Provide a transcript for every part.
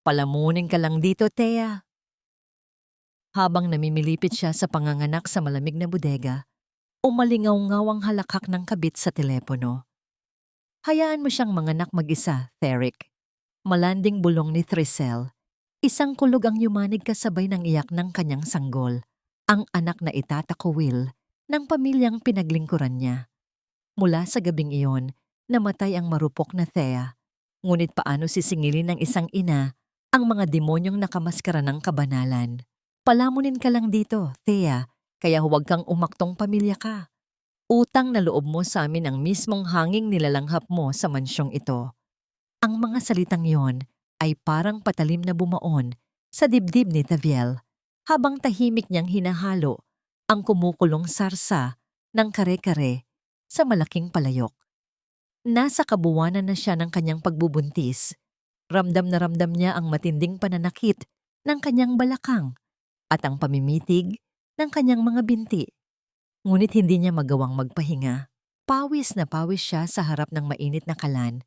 Palamunin ka lang dito, Thea. Habang namimilipit siya sa panganganak sa malamig na bodega, umalingaw-ngaw ang halakhak ng kabit sa telepono. Hayaan mo siyang manganak mag-isa, Theric. Malanding bulong ni Trisel. Isang kulog ang yumanig kasabay ng iyak ng kanyang sanggol, ang anak na itatakuwil ng pamilyang pinaglingkuran niya. Mula sa gabing iyon, namatay ang marupok na Thea. Ngunit paano sisingilin ng isang ina ang mga demonyong nakamaskara ng kabanalan? Palamunin ka lang dito, Thea, kaya huwag kang umaktong pamilya ka. Utang na loob mo sa amin ang mismong hanging nilalanghap mo sa mansyong ito. Ang mga salitang yon ay parang patalim na bumaon sa dibdib ni Taviel habang tahimik niyang hinahalo ang kumukulong sarsa ng kare-kare sa malaking palayok. Nasa kabuwanan na siya ng kanyang pagbubuntis. Ramdam na ramdam niya ang matinding pananakit ng kanyang balakang at ang pamimitig ng kanyang mga binti. Ngunit hindi niya magawang magpahinga. Pawis na pawis siya sa harap ng mainit na kalan.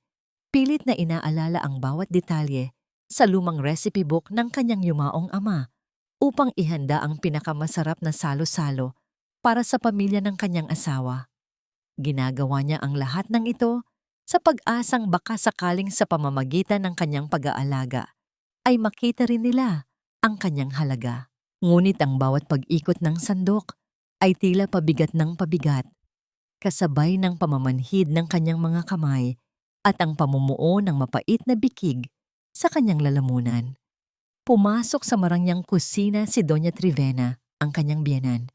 Pilit na inaalala ang bawat detalye sa lumang recipe book ng kanyang yumaong ama upang ihanda ang pinakamasarap na salo-salo para sa pamilya ng kanyang asawa. Ginagawa niya ang lahat ng ito sa pag-asang baka sakaling sa pamamagitan ng kanyang pag-aalaga ay makita rin nila ang kanyang halaga. Ngunit ang bawat pag-ikot ng sandok ay tila pabigat ng pabigat, kasabay ng pamamanhid ng kanyang mga kamay at ang pamumuo ng mapait na bikig sa kanyang lalamunan. Pumasok sa marangyang kusina si Doña Trivena, ang kanyang biyenan.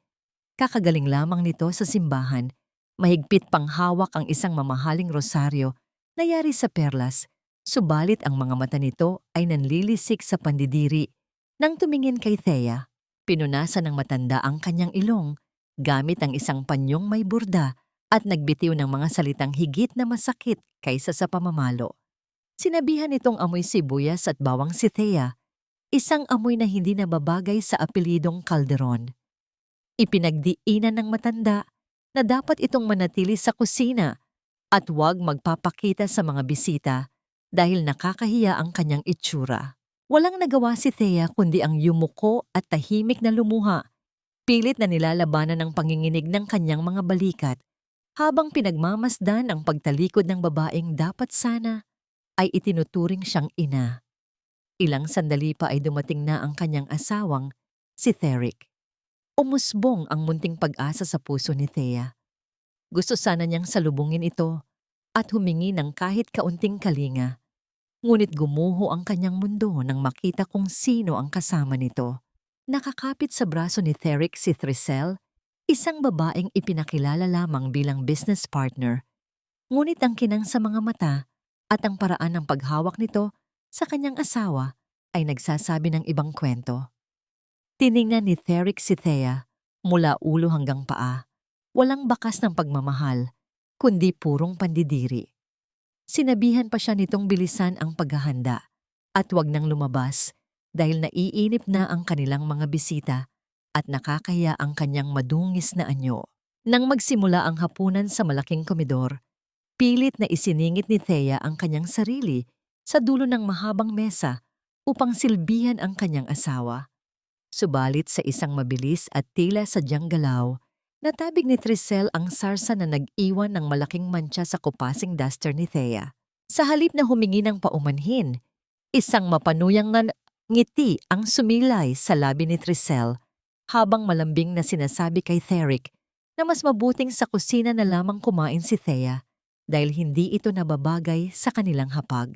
Kakagaling lamang nito sa simbahan, mahigpit pang hawak ang isang mamahaling rosaryo na yari sa perlas, subalit ang mga mata nito ay nanlilisik sa pandidiri. Nang tumingin kay Thea, pinunasan ng matanda ang kanyang ilong gamit ang isang panyong may burda at nagbitiw ng mga salitang higit na masakit kaysa sa pamamalo. Sinabihan itong amoy sibuyas at bawang si Thea, isang amoy na hindi nababagay sa apelidong Calderon. Ipinagdiinan ng matanda na dapat itong manatili sa kusina at huwag magpapakita sa mga bisita dahil nakakahiya ang kanyang itsura. Walang nagawa si Thea kundi ang yumuko at tahimik na lumuha, pilit na nilalabanan ng panginginig ng kanyang mga balikat habang pinagmamasdan ang pagtalikod ng babaeng dapat sana ay itinuturing siyang ina. Ilang sandali pa ay dumating na ang kanyang asawang, si Theric. Umusbong ang munting pag-asa sa puso ni Thea. Gusto sana niyang salubungin ito at humingi ng kahit kaunting kalinga. Ngunit gumuho ang kanyang mundo nang makita kung sino ang kasama nito. Nakakapit sa braso ni Theric si Trisel, isang babaeng ipinakilala lamang bilang business partner. Ngunit ang kinang sa mga mata at ang paraan ng paghawak nito sa kanyang asawa ay nagsasabi ng ibang kwento. Tiningnan ni Theric si Thea mula ulo hanggang paa. Walang bakas ng pagmamahal, kundi purong pandidiri. Sinabihan pa siya nitong bilisan ang paghahanda at wag nang lumabas dahil naiinip na ang kanilang mga bisita at nakakahiya ang kanyang madungis na anyo. Nang magsimula ang hapunan sa malaking komedor, pilit na isiningit ni Thea ang kanyang sarili sa dulo ng mahabang mesa upang silbihan ang kanyang asawa. Subalit sa isang mabilis at tila sadyang galaw, natabig ni Trisel ang sarsa na nag-iwan ng malaking mantsa sa kupasing duster ni Thea. Sa halip na humingi ng paumanhin, isang mapanuyang ngiti ang sumilay sa labi ni Trisel habang malambing na sinasabi kay Theric na mas mabuting sa kusina na lamang kumain si Thea dahil hindi ito nababagay sa kanilang hapag.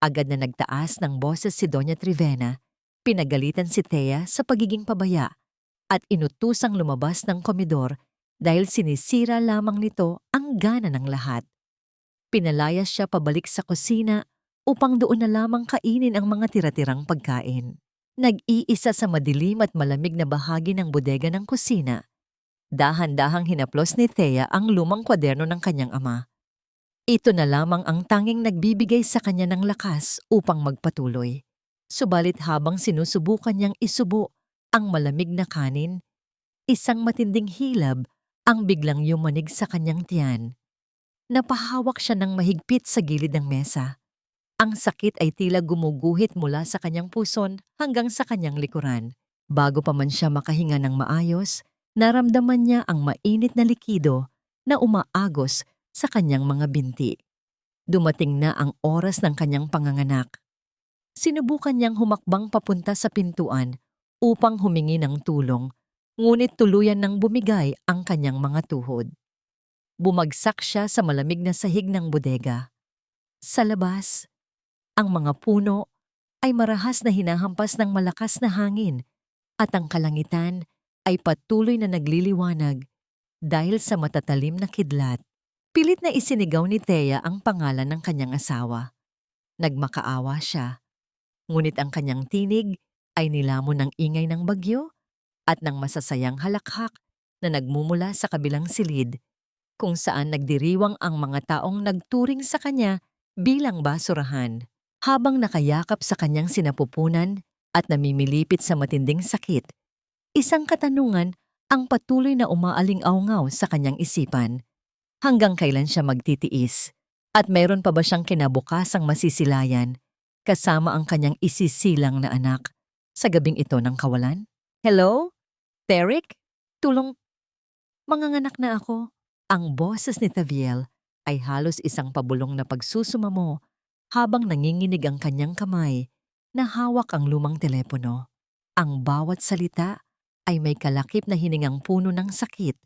Agad na nagtaas ng boses si Doña Trivena, pinagalitan si Thea sa pagiging pabaya at inutusang lumabas ng komedor dahil sinisira lamang nito ang gana ng lahat. Pinalayas siya pabalik sa kusina upang doon na lamang kainin ang mga tira-tirang pagkain. Nag-iisa sa madilim at malamig na bahagi ng bodega ng kusina. Dahan-dahang hinaplos ni Thea ang lumang kwaderno ng kanyang ama. Ito na lamang ang tanging nagbibigay sa kanya ng lakas upang magpatuloy. Subalit habang sinusubukan niyang isubo ang malamig na kanin, isang matinding hilab ang biglang yumanig sa kanyang tiyan. Napahawak siya ng mahigpit sa gilid ng mesa. Ang sakit ay tila gumuguhit mula sa kanyang puson hanggang sa kanyang likuran. Bago pa man siya makahinga ng maayos, naramdaman niya ang mainit na likido na umaagos sa kanyang mga binti. Dumating na ang oras ng kanyang panganganak. Sinubukan niyang humakbang papunta sa pintuan upang humingi ng tulong, ngunit tuluyan ng bumigay ang kanyang mga tuhod. Bumagsak siya sa malamig na sahig ng bodega. Sa labas, ang mga puno ay marahas na hinahampas ng malakas na hangin at ang kalangitan ay patuloy na nagliliwanag dahil sa matatalim na kidlat. Pilit na isinigaw ni Thea ang pangalan ng kanyang asawa. Nagmakaawa siya, ngunit ang kanyang tinig ay nilamon ng ingay ng bagyo at ng masasayang halakhak na nagmumula sa kabilang silid, kung saan nagdiriwang ang mga taong nagturing sa kanya bilang basurahan. Habang nakayakap sa kanyang sinapupunan at namimilipit sa matinding sakit, isang katanungan ang patuloy na umaaling-awngaw sa kanyang isipan. Hanggang kailan siya magtitiis? At mayroon pa ba siyang kinabukasang masisilayan kasama ang kanyang isisilang na anak sa gabing ito ng kawalan? Hello? Derek? Tulong? Manganganak na ako. Ang boses ni Taviel ay halos isang pabulong na pagsusumamo habang nanginginig ang kanyang kamay na hawak ang lumang telepono. Ang bawat salita ay may kalakip na hiningang puno ng sakit.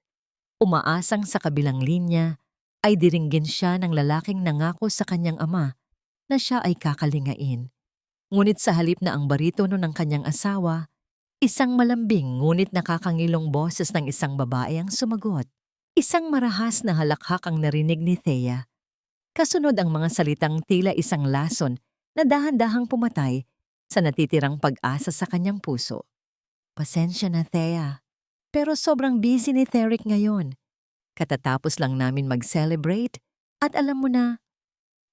Umaasang sa kabilang linya ay diringgin siya ng lalaking nangako sa kanyang ama na siya ay kakalingain. Ngunit sa halip na ang baritono ng kanyang asawa, isang malambing ngunit nakakangilong boses ng isang babae ang sumagot. Isang marahas na halakhak ang narinig ni Thea. Kasunod ang mga salitang tila isang lason na dahan-dahang pumatay sa natitirang pag-asa sa kanyang puso. Pasensya na, Thea. Pero sobrang busy ni Theric ngayon. Katatapos lang namin mag-celebrate at alam mo na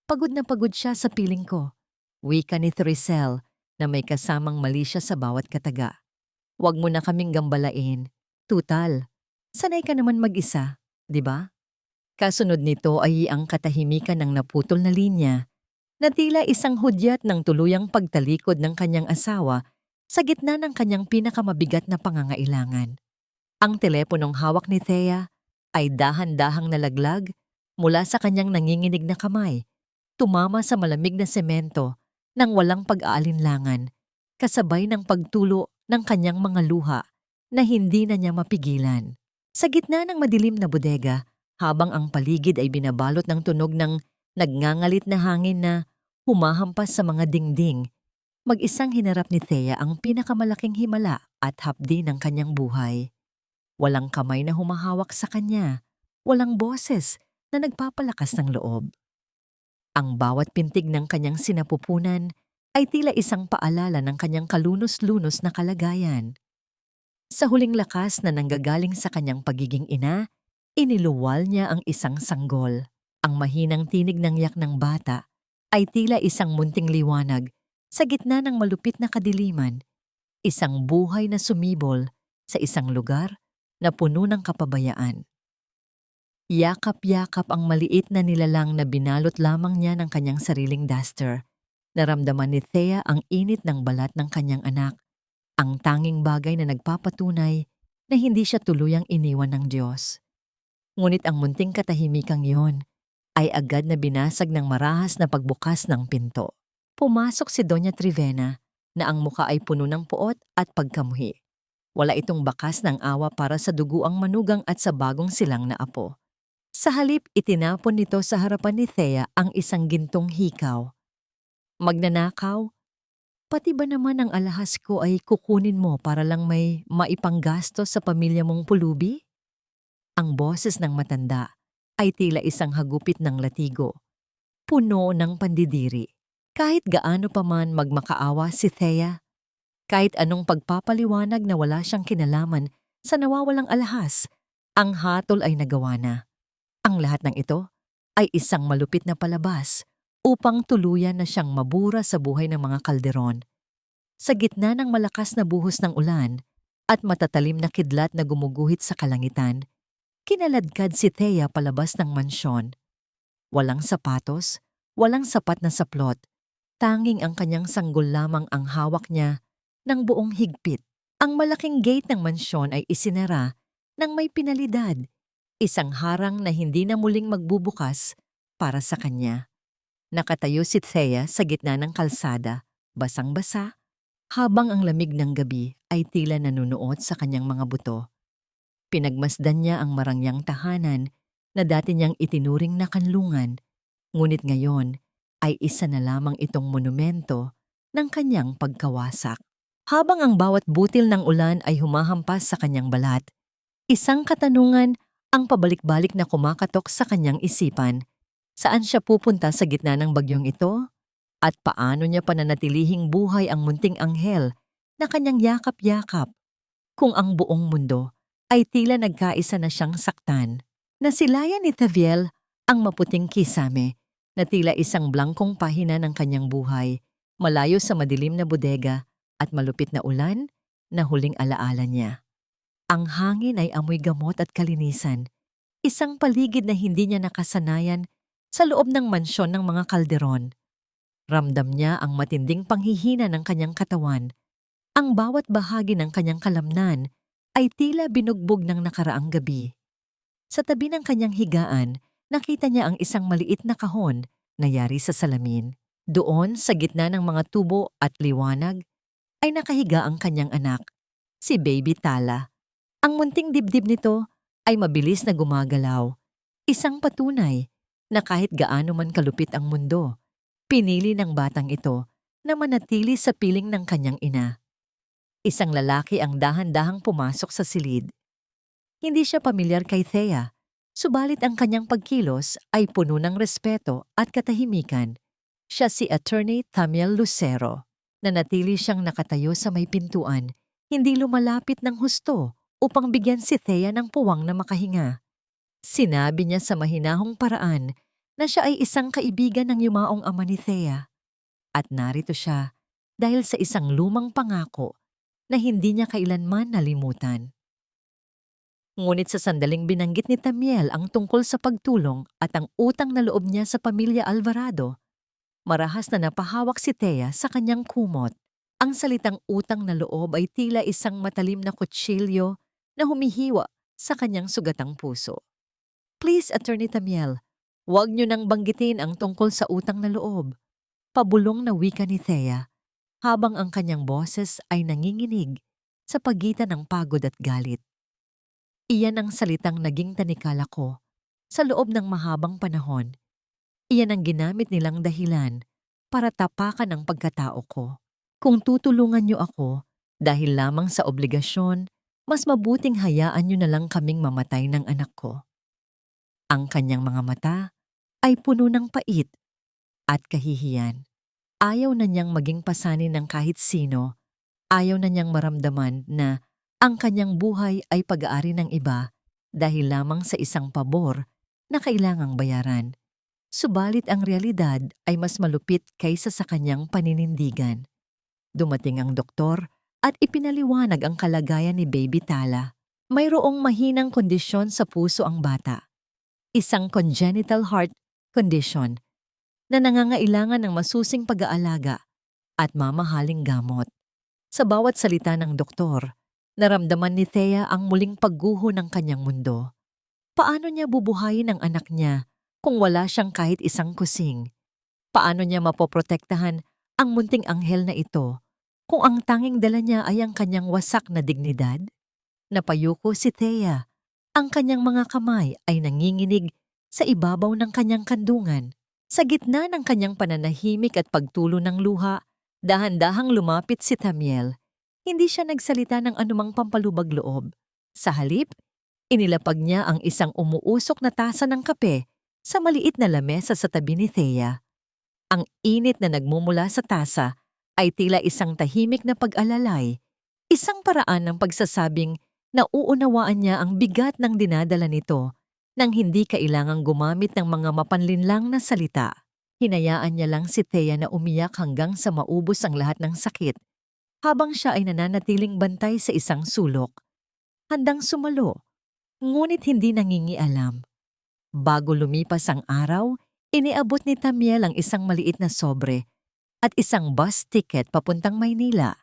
pagod siya sa piling ko. Wika ni Thericel na may kasamang mali siya sa bawat kataga. Huwag mo na kaming gambalain. Tutal, sanay ka naman mag-isa, di ba? Kasunod nito ay ang katahimikan ng naputol na linya na tila isang hudyat ng tuluyang pagtalikod ng kanyang asawa sa gitna ng kanyang pinakamabigat na pangangailangan. Ang teleponong hawak ni Thea ay dahan-dahang nalaglag mula sa kanyang nanginginig na kamay, tumama sa malamig na semento nang walang pag-aalinlangan, kasabay ng pagtulo ng kanyang mga luha na hindi na niya mapigilan. Sa gitna ng madilim na bodega, habang ang paligid ay binabalot ng tunog ng nagngangalit na hangin na humahampas sa mga dingding, mag-isang hinarap ni Thea ang pinakamalaking himala at hapdi ng kanyang buhay. Walang kamay na humahawak sa kanya, walang boses na nagpapalakas ng loob. Ang bawat pintig ng kanyang sinapupunan ay tila isang paalala ng kanyang kalunos-lunos na kalagayan. Sa huling lakas na nanggagaling sa kanyang pagiging ina, iniluwal niya ang isang sanggol. Ang mahinang tinig ng yak ng bata ay tila isang munting liwanag sa gitna ng malupit na kadiliman, isang buhay na sumibol sa isang lugar na puno ng kapabayaan. Yakap-yakap ang maliit na nilalang na binalot lamang niya ng kanyang sariling duster. Naramdaman ni Thea ang init ng balat ng kanyang anak, ang tanging bagay na nagpapatunay na hindi siya tuluyang iniwan ng Diyos. Ngunit ang munting katahimikang iyon ay agad na binasag ng marahas na pagbukas ng pinto. Pumasok si Doña Trivena na ang muka ay puno ng puot at pagkamuhi. Wala itong bakas ng awa para sa duguang manugang at sa bagong silang na apo. Sa halip, itinapon nito sa harapan ni Thea ang isang gintong hikaw. Magnanakaw? Pati ba naman ang alahas ko ay kukunin mo para lang may maipanggastos sa pamilya mong pulubi? Ang boses ng matanda ay tila isang hagupit ng latigo, puno ng pandidiri. Kahit gaano pa man magmakaawa si Thea, kahit anong pagpapaliwanag na wala siyang kinalaman sa nawawalang alahas, ang hatol ay nagawa na. Ang lahat ng ito ay isang malupit na palabas upang tuluyan na siyang mabura sa buhay ng mga kalderon. Sa gitna ng malakas na buhos ng ulan at matatalim na kidlat na gumuguhit sa kalangitan, kinaladkad si Thea palabas ng mansyon. Walang sapatos, walang sapat na saplot, Tanging ang kanyang sanggol lamang ang hawak niya ng buong higpit. Ang malaking gate ng mansyon ay isinara nang may pinalidad, isang harang na hindi na muling magbubukas para sa kanya. Nakatayo si Thea sa gitna ng kalsada, basang-basa, habang ang lamig ng gabi ay tila nanunuot sa kanyang mga buto. Pinagmasdan niya ang marangyang tahanan na dati niyang itinuring na kanlungan, ngunit ngayon ay isa na lamang itong monumento ng kanyang pagkawasak. Habang ang bawat butil ng ulan ay humahampas sa kanyang balat, isang katanungan ang pabalik-balik na kumakatok sa kanyang isipan. Saan siya pupunta sa gitna ng bagyong ito? At paano niya pananatilihing buhay ang munting anghel na kanyang yakap-yakap kung ang buong mundo ay tila nagkaisa na siyang saktan? Nasilayan ni Taviel ang maputing kisame na tila isang blangkong pahina ng kanyang buhay, malayo sa madilim na bodega at malupit na ulan na huling alaala niya. Ang hangin ay amoy gamot at kalinisan, isang paligid na hindi niya nakasanayan sa loob ng mansyon ng mga kalderon. Ramdam niya ang matinding panghihina ng kanyang katawan. Ang bawat bahagi ng kanyang kalamnan ay tila binugbog ng nakaraang gabi. Sa tabi ng kanyang higaan, nakita niya ang isang maliit na kahon na yari sa salamin. Doon, sa gitna ng mga tubo at liwanag, ay nakahiga ang kanyang anak, si Baby Tala. Ang munting dibdib nito ay mabilis na gumagalaw, isang patunay na kahit gaano man kalupit ang mundo, pinili ng batang ito na manatili sa piling ng kanyang ina. Isang lalaki ang dahan-dahang pumasok sa silid. Hindi siya pamilyar kay Thea, subalit ang kanyang pagkilos ay puno ng respeto at katahimikan. Siya si Attorney Tamiel Lucero. Nanatili siyang nakatayo sa may pintuan, hindi lumalapit ng husto upang bigyan si Thea ng puwang na makahinga. Sinabi niya sa mahinahong paraan na siya ay isang kaibigan ng yumaong ama ni Thea. At narito siya dahil sa isang lumang pangako na hindi niya kailanman nalimutan. Ngunit sa sandaling binanggit ni Tamiel ang tungkol sa pagtulong at ang utang na loob niya sa pamilya Alvarado, marahas na napahawak si Thea sa kanyang kumot. Ang salitang utang na loob ay tila isang matalim na kutsilyo na humihiwa sa kanyang sugatang puso. Please, Attorney Tamiel, huwag niyo nang banggitin ang tungkol sa utang na loob. Pabulong na wika ni Thea, habang ang kanyang boses ay nanginginig sa pagitan ng pagod at galit. Iyan ang salitang naging tanikala ko sa loob ng mahabang panahon. Iyan ang ginamit nilang dahilan para tapakan ang pagkatao ko. Kung tutulungan niyo ako dahil lamang sa obligasyon, mas mabuting hayaan niyo na lang kaming mamatay ng anak ko. Ang kanyang mga mata ay puno ng pait at kahihiyan. Ayaw na niyang maging pasanin ng kahit sino. Ayaw na niyang maramdaman na ang kanyang buhay ay pag-aari ng iba dahil lamang sa isang pabor na kailangang bayaran. Subalit ang realidad ay mas malupit kaysa sa kanyang paninindigan. Dumating ang doktor at ipinaliwanag ang kalagayan ni Baby Tala. Mayroong mahinang kondisyon sa puso ang bata. Isang congenital heart condition na nangangailangan ng masusing pag-aalaga at mamahaling gamot. Sa bawat salita ng doktor, naramdaman ni Thea ang muling pagguho ng kanyang mundo. Paano niya bubuhayin ang anak niya kung wala siyang kahit isang kusing? Paano niya mapoprotektahan ang munting anghel na ito kung ang tanging dala niya ay ang kanyang wasak na dignidad? Napayuko si Thea. Ang kanyang mga kamay ay nanginginig sa ibabaw ng kanyang kandungan. Sa gitna ng kanyang pananahimik at pagtulo ng luha, dahan-dahang lumapit si Tamiel. Hindi siya nagsalita ng anumang pampalubag loob. Sa halip, inilapag niya ang isang umuusok na tasa ng kape sa maliit na lamesa sa tabi ni Thea. Ang init na nagmumula sa tasa ay tila isang tahimik na pag-alalay, isang paraan ng pagsasabing nauunawaan niya ang bigat ng dinadala nito nang hindi kailangang gumamit ng mga mapanlinlang na salita. Hinayaan niya lang si Thea na umiyak hanggang sa maubos ang lahat ng sakit, habang siya ay nananatiling bantay sa isang sulok. Handang sumalo, ngunit hindi nangingialam. Bago lumipas ang araw, iniabot ni Tamiel ang isang maliit na sobre at isang bus ticket papuntang Maynila.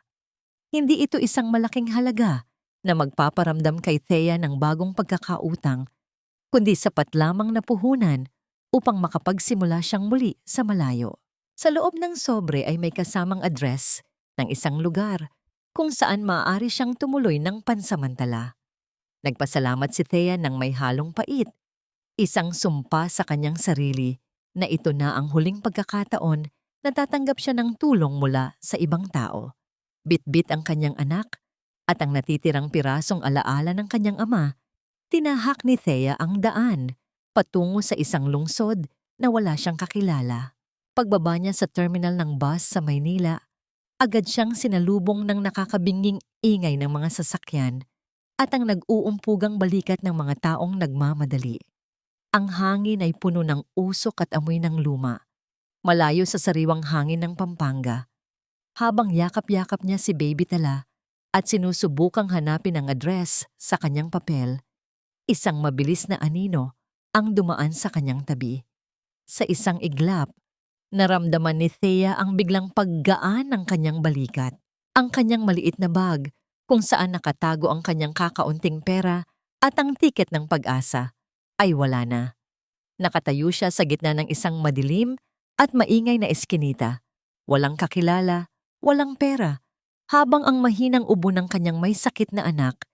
Hindi ito isang malaking halaga na magpaparamdam kay Thea ng bagong pagkakautang, kundi sapat lamang na puhunan upang makapagsimula siyang muli sa malayo. Sa loob ng sobre ay may kasamang address ng isang lugar kung saan maaari siyang tumuloy ng pansamantala. Nagpasalamat si Thea ng may halong pait, isang sumpa sa kanyang sarili na ito na ang huling pagkakataon na tatanggap siya ng tulong mula sa ibang tao. Bitbit ang kanyang anak at ang natitirang pirasong alaala ng kanyang ama, tinahak ni Thea ang daan patungo sa isang lungsod na wala siyang kakilala. Pagbaba niya sa terminal ng bus sa Maynila, agad siyang sinalubong ng nakakabinging ingay ng mga sasakyan at ang nag-uumpugang balikat ng mga taong nagmamadali. Ang hangin ay puno ng usok at amoy ng luma, malayo sa sariwang hangin ng Pampanga. Habang yakap-yakap niya si Baby Tala at sinusubukang hanapin ang address sa kanyang papel, isang mabilis na anino ang dumaan sa kanyang tabi. Sa isang iglap, naramdaman ni Thea ang biglang paggaan ng kanyang balikat. Ang kanyang maliit na bag kung saan nakatago ang kanyang kakaunting pera at ang tiket ng pag-asa ay wala na. Nakatayo siya sa gitna ng isang madilim at maingay na eskinita. Walang kakilala, walang pera, habang ang mahinang ubo ng kanyang may sakit na anak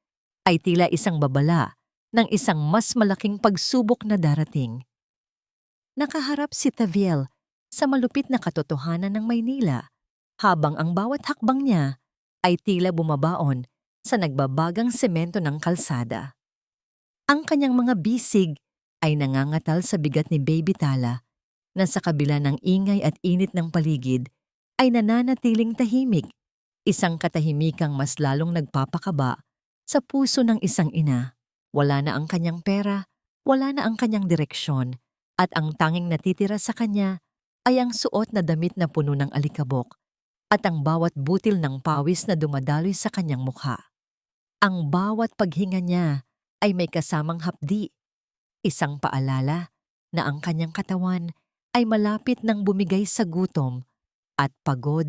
ay tila isang babala ng isang mas malaking pagsubok na darating. Nakaharap si Taviel sa malupit na katotohanan ng Maynila, habang ang bawat hakbang niya ay tila bumabaon sa nagbabagang semento ng kalsada. Ang kanyang mga bisig ay nangangatal sa bigat ni Baby Tala na sa kabila ng ingay at init ng paligid ay nananatiling tahimik, isang katahimikang mas lalong nagpapakaba sa puso ng isang ina. Wala na ang kanyang pera, wala na ang kanyang direksyon, at ang tanging natitira sa kanya ay ang suot na damit na puno ng alikabok at ang bawat butil ng pawis na dumadaloy sa kanyang mukha. Ang bawat paghinga niya ay may kasamang hapdi, isang paalala na ang kanyang katawan ay malapit nang bumigay sa gutom at pagod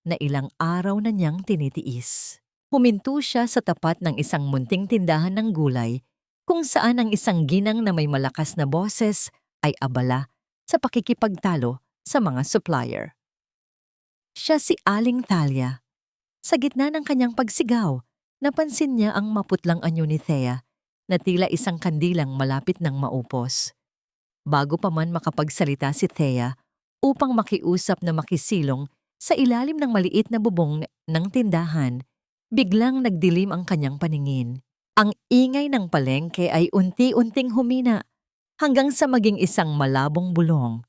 na ilang araw na niyang tinitiis. Huminto siya sa tapat ng isang munting tindahan ng gulay kung saan ang isang ginang na may malakas na boses ay abala sa pakikipagtalo sa mga supplier. Siya si Aling Thalia. Sa gitna ng kanyang pagsigaw, napansin niya ang maputlang anyo ni Thea na tila isang kandilang malapit ng maupos. Bago pa man makapagsalita si Thea upang makiusap na makisilong sa ilalim ng maliit na bubong ng tindahan, biglang nagdilim ang kanyang paningin. Ang ingay ng palengke ay unti-unting humina hanggang sa maging isang malabong bulong.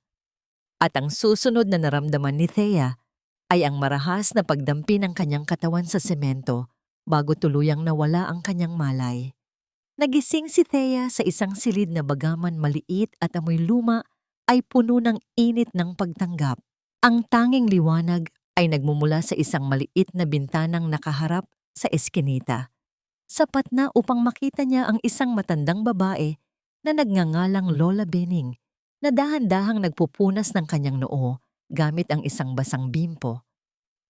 At ang susunod na naramdaman ni Thea ay ang marahas na pagdampi ng kanyang katawan sa semento bago tuluyang nawala ang kanyang malay. Nagising si Thea sa isang silid na bagaman maliit at amoy luma ay puno ng init ng pagtanggap. Ang tanging liwanag ay nagmumula sa isang maliit na bintanang nakaharap sa eskinita. Sapat na upang makita niya ang isang matandang babae na nagngangalang Lola Bening na dahan-dahang nagpupunas ng kanyang noo gamit ang isang basang bimpo.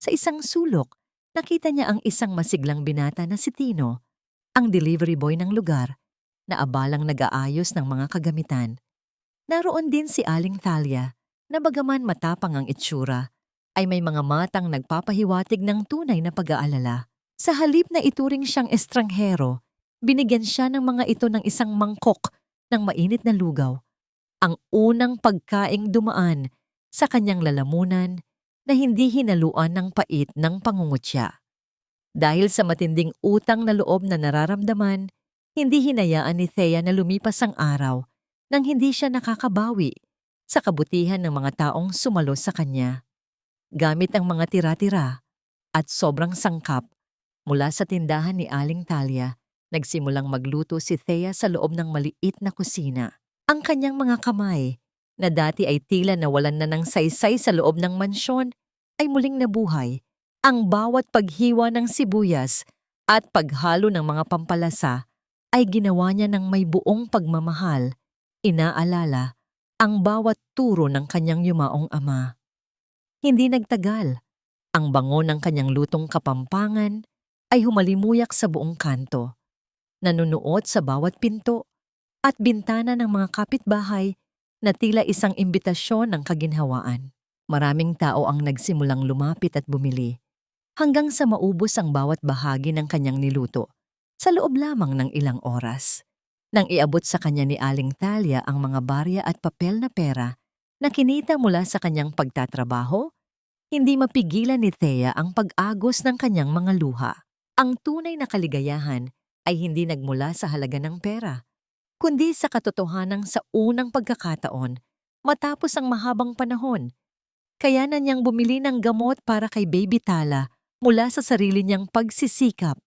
Sa isang sulok, nakita niya ang isang masiglang binata na si Tino, ang delivery boy ng lugar na abalang nag-aayos ng mga kagamitan. Naroon din si Aling Thalia na bagaman matapang ang itsura, ay may mga matang nagpapahiwatig ng tunay na pag-aalala. Sa halip na ituring siyang estranghero, binigyan siya ng mga ito ng isang mangkok ng mainit na lugaw, ang unang pagkaing dumaan sa kanyang lalamunan na hindi hinaluan ng pait ng pangungutya. Dahil sa matinding utang na loob na nararamdaman, hindi hinayaan ni Thea na lumipas ang araw nang hindi siya nakakabawi sa kabutihan ng mga taong sumalo sa kanya. Gamit ang mga tira-tira at sobrang sangkap mula sa tindahan ni Aling Thalia, nagsimulang magluto si Thea sa loob ng maliit na kusina. Ang kanyang mga kamay, na dati ay tila nawalan na ng saysay sa loob ng mansyon, ay muling nabuhay. Ang bawat paghiwa ng sibuyas at paghalo ng mga pampalasa ay ginawa niya ng may buong pagmamahal, inaalala ang bawat turo ng kanyang yumaong ama. Hindi nagtagal. Ang bango ng kanyang lutong kapampangan ay humalimuyak sa buong kanto, nanunuot sa bawat pinto at bintana ng mga kapitbahay na tila isang imbitasyon ng kaginhawaan. Maraming tao ang nagsimulang lumapit at bumili, hanggang sa maubos ang bawat bahagi ng kanyang niluto sa loob lamang ng ilang oras. Nang iabot sa kanya ni Aling Talia ang mga barya at papel na pera na kinita mula sa kanyang pagtatrabaho, hindi mapigilan ni Thea ang pag-agos ng kanyang mga luha. Ang tunay na kaligayahan ay hindi nagmula sa halaga ng pera, kundi sa katotohanan sa unang pagkakataon matapos ang mahabang panahon. Kaya na niyang bumili ng gamot para kay Baby Tala mula sa sarili niyang pagsisikap.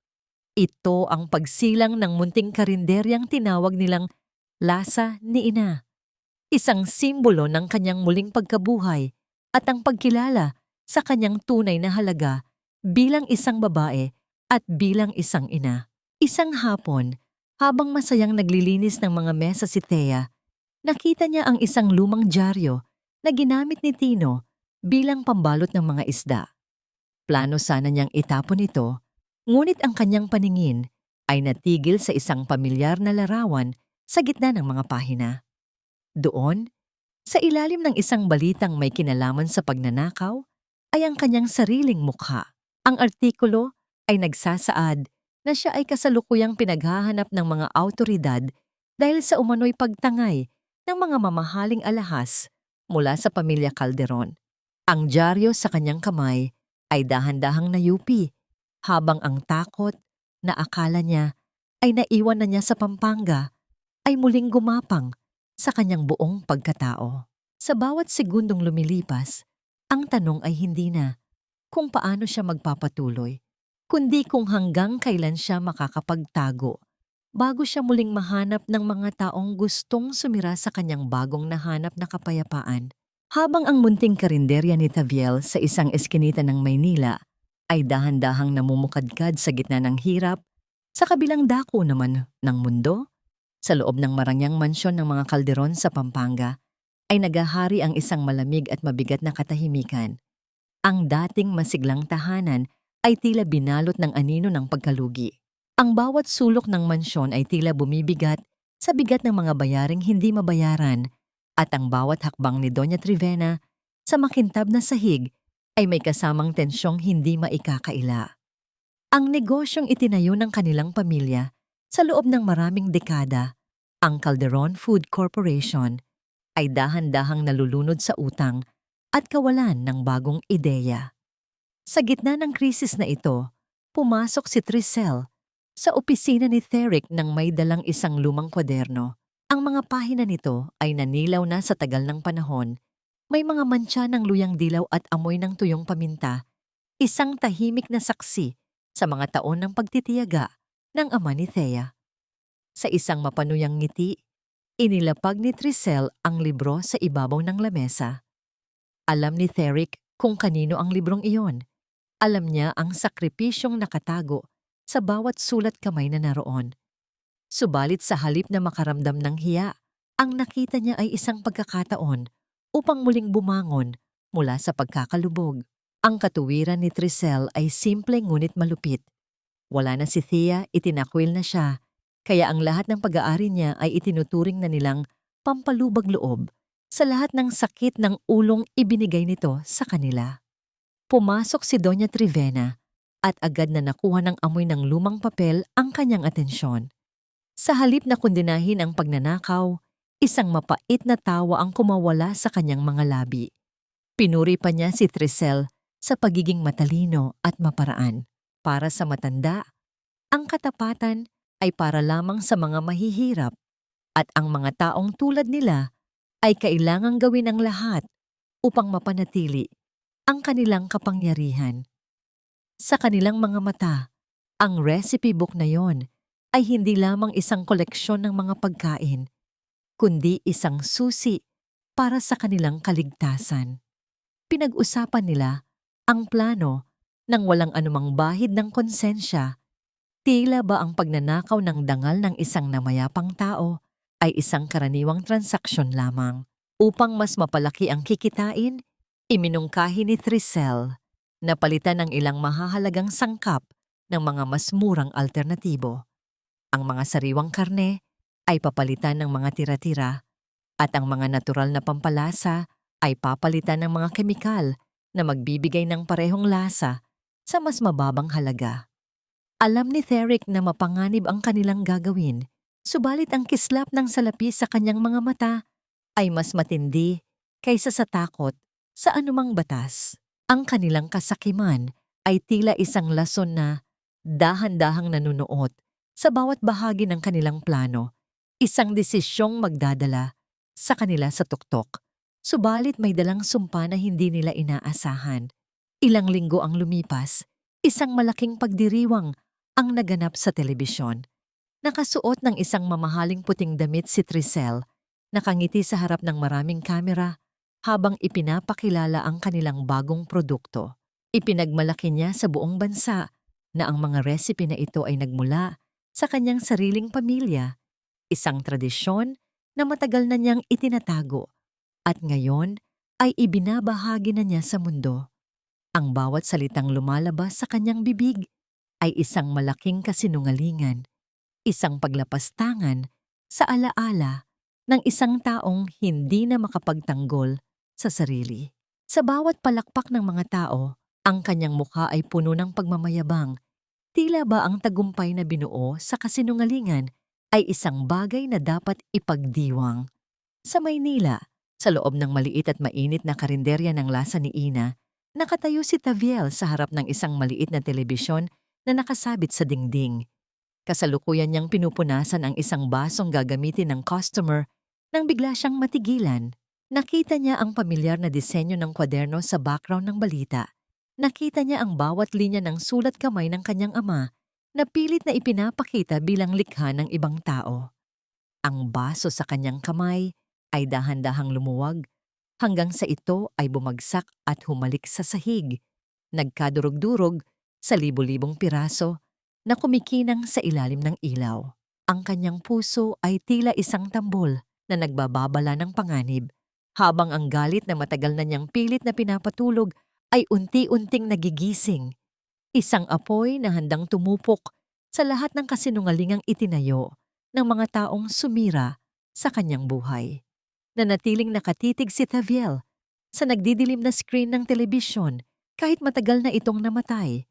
Ito ang pagsilang ng munting karinderyang tinawag nilang lasa ni ina. Isang simbolo ng kanyang muling pagkabuhay at ang pagkilala sa kanyang tunay na halaga bilang isang babae at bilang isang ina. Isang hapon, habang masayang naglilinis ng mga mesa si Thea, nakita niya ang isang lumang dyaryo na ginamit ni Tino bilang pambalot ng mga isda. Plano sana niyang itapon ito, ngunit ang kanyang paningin ay natigil sa isang pamilyar na larawan sa gitna ng mga pahina. Doon, sa ilalim ng isang balitang may kinalaman sa pagnanakaw, ay ang kanyang sariling mukha. Ang artikulo ay nagsasaad na siya ay kasalukuyang pinaghahanap ng mga awtoridad dahil sa umano'y pagtangay ng mga mamahaling alahas mula sa pamilya Calderon. Ang dyaryo sa kanyang kamay ay dahan-dahang nayupi, habang ang takot na akala niya ay naiwan na niya sa Pampanga ay muling gumapang sa kanyang buong pagkatao. Sa bawat segundong lumilipas, ang tanong ay hindi na kung paano siya magpapatuloy, kundi kung hanggang kailan siya makakapagtago bago siya muling mahanap ng mga taong gustong sumira sa kanyang bagong nahanap na kapayapaan. Habang ang munting karinderya ni Taviel sa isang eskinita ng Maynila ay dahan-dahang namumukadkad sa gitna ng hirap, sa kabilang dako naman ng mundo, sa loob ng marangyang mansyon ng mga Calderon sa Pampanga, ay nagahari ang isang malamig at mabigat na katahimikan. Ang dating masiglang tahanan ay tila binalot ng anino ng pagkalugi. Ang bawat sulok ng mansyon ay tila bumibigat sa bigat ng mga bayaring hindi mabayaran, at ang bawat hakbang ni Doña Trivena sa makintab na sahig ay may kasamang tensyong hindi maikakaila. Ang negosyong itinayo ng kanilang pamilya sa loob ng maraming dekada, ang Calderon Food Corporation, ay dahan-dahang nalulunod sa utang at kawalan ng bagong ideya. Sa gitna ng krisis na ito, pumasok si Tricel sa opisina ni Therick nang may dalang isang lumang kwaderno. Ang mga pahina nito ay nanilaw na sa tagal ng panahon. May mga mantsa ng luyang dilaw at amoy ng tuyong paminta, isang tahimik na saksi sa mga taon ng pagtitiyaga ng ama ni Thea. Sa isang mapanuyang ngiti, inilapag ni Tricel ang libro sa ibabaw ng lamesa. Alam ni Therick kung kanino ang librong iyon. Alam niya ang sakripisyong nakatago sa bawat sulat kamay na naroon. Subalit sa halip na makaramdam ng hiya, ang nakita niya ay isang pagkakataon upang muling bumangon mula sa pagkakalubog. Ang katuwiran ni Tricel ay simple ngunit malupit. Wala na si Thea, itinakwil na siya, kaya ang lahat ng pag-aari niya ay itinuturing na nilang pampalubag loob sa lahat ng sakit ng ulong ibinigay nito sa kanila. Pumasok si Doña Trivena at agad na nakuha ng amoy ng lumang papel ang kanyang atensyon. Sa halip na kondinahin ang pagnanakaw, isang mapait na tawa ang kumawala sa kanyang mga labi. Pinuri pa niya si Tricel sa pagiging matalino at maparaan. Para sa matanda, ang katapatan ay para lamang sa mga mahihirap, at ang mga taong tulad nila ay kailangang gawin ang lahat upang mapanatili ang kanilang kapangyarihan. Sa kanilang mga mata, ang recipe book na yon ay hindi lamang isang koleksyon ng mga pagkain, kundi isang susi para sa kanilang kaligtasan. Pinag-usapan nila ang plano ng walang anumang bahid ng konsensya. Tila ba ang pagnanakaw ng dangal ng isang namayapang tao ay isang karaniwang transaksyon lamang. Upang mas mapalaki ang kikitain, Iminungkahi ni Trisel na palitan ng ilang mahahalagang sangkap ng mga mas murang alternatibo. Ang mga sariwang karne ay papalitan ng mga tira-tira at ang mga natural na pampalasa ay papalitan ng mga kemikal na magbibigay ng parehong lasa sa mas mababang halaga. Alam ni Therick na mapanganib ang kanilang gagawin, subalit ang kislap ng salapi sa kanyang mga mata ay mas matindi kaysa sa takot sa anumang batas. Ang kanilang kasakiman ay tila isang lason na dahan-dahang nanunuot sa bawat bahagi ng kanilang plano, isang desisyong magdadala sa kanila sa tuktok. Subalit may dalang sumpa na hindi nila inaasahan. Ilang linggo ang lumipas, isang malaking pagdiriwang ang naganap sa telebisyon. Nakasuot ng isang mamahaling puting damit si Trisel, nakangiti sa harap ng maraming kamera habang ipinapakilala ang kanilang bagong produkto. Ipinagmalaki niya sa buong bansa na ang mga recipe na ito ay nagmula sa kanyang sariling pamilya, isang tradisyon na matagal na niyang itinatago at ngayon ay ibinabahagi na niya sa mundo. Ang bawat salitang lumalabas sa kanyang bibig ay isang malaking kasinungalingan, isang paglapastangan sa alaala ng isang taong hindi na makapagtanggol sa sarili. Sa bawat palakpak ng mga tao, ang kanyang mukha ay puno ng pagmamayabang. Tila ba ang tagumpay na binuo sa kasinungalingan ay isang bagay na dapat ipagdiwang. Sa Maynila, sa loob ng maliit at mainit na karinderya ng lasa ni Ina, nakatayo si Taviel sa harap ng isang maliit na telebisyon na nakasabit sa dingding. Kasalukuyan niyang pinupunasan ang isang basong gagamitin ng customer nang bigla siyang matigilan. Nakita niya ang pamilyar na disenyo ng kwaderno sa background ng balita. Nakita niya ang bawat linya ng sulat kamay ng kanyang ama na pilit na ipinapakita bilang likha ng ibang tao. Ang baso sa kanyang kamay ay dahan-dahang lumuwag hanggang sa ito ay bumagsak at humalik sa sahig, nagkadurog-durog sa libo-libong piraso na kumikinang sa ilalim ng ilaw. Ang kanyang puso ay tila isang tambol na nagbababala ng panganib, habang ang galit na matagal na niyang pilit na pinapatulog ay unti-unting nagigising. Isang apoy na handang tumupok sa lahat ng kasinungalingang itinayo ng mga taong sumira sa kanyang buhay. Nanatiling nakatitig si Taviel sa nagdidilim na screen ng telebisyon kahit matagal na itong namatay.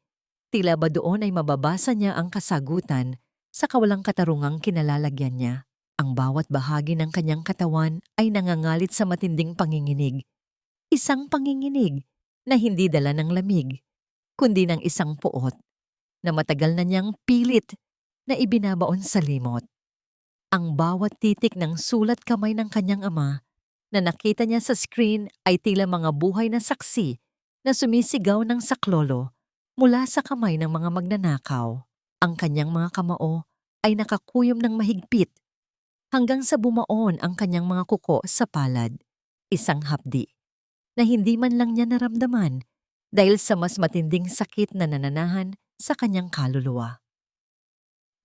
Tila ba doon ay mababasa niya ang kasagutan sa kawalang katarungang kinalalagyan niya. Ang bawat bahagi ng kanyang katawan ay nangangalit sa matinding panginginig. Isang panginginig na hindi dala ng lamig, kundi ng isang puot na matagal na niyang pilit na ibinabaon sa limot. Ang bawat titik ng sulat kamay ng kanyang ama na nakita niya sa screen ay tila mga buhay na saksi na sumisigaw ng saklolo mula sa kamay ng mga magnanakaw. Ang kanyang mga kamao ay nakakuyom ng mahigpit hanggang sa bumaon ang kanyang mga kuko sa palad. Isang hapdi na hindi man lang niya naramdaman dahil sa mas matinding sakit na nananahan sa kanyang kaluluwa.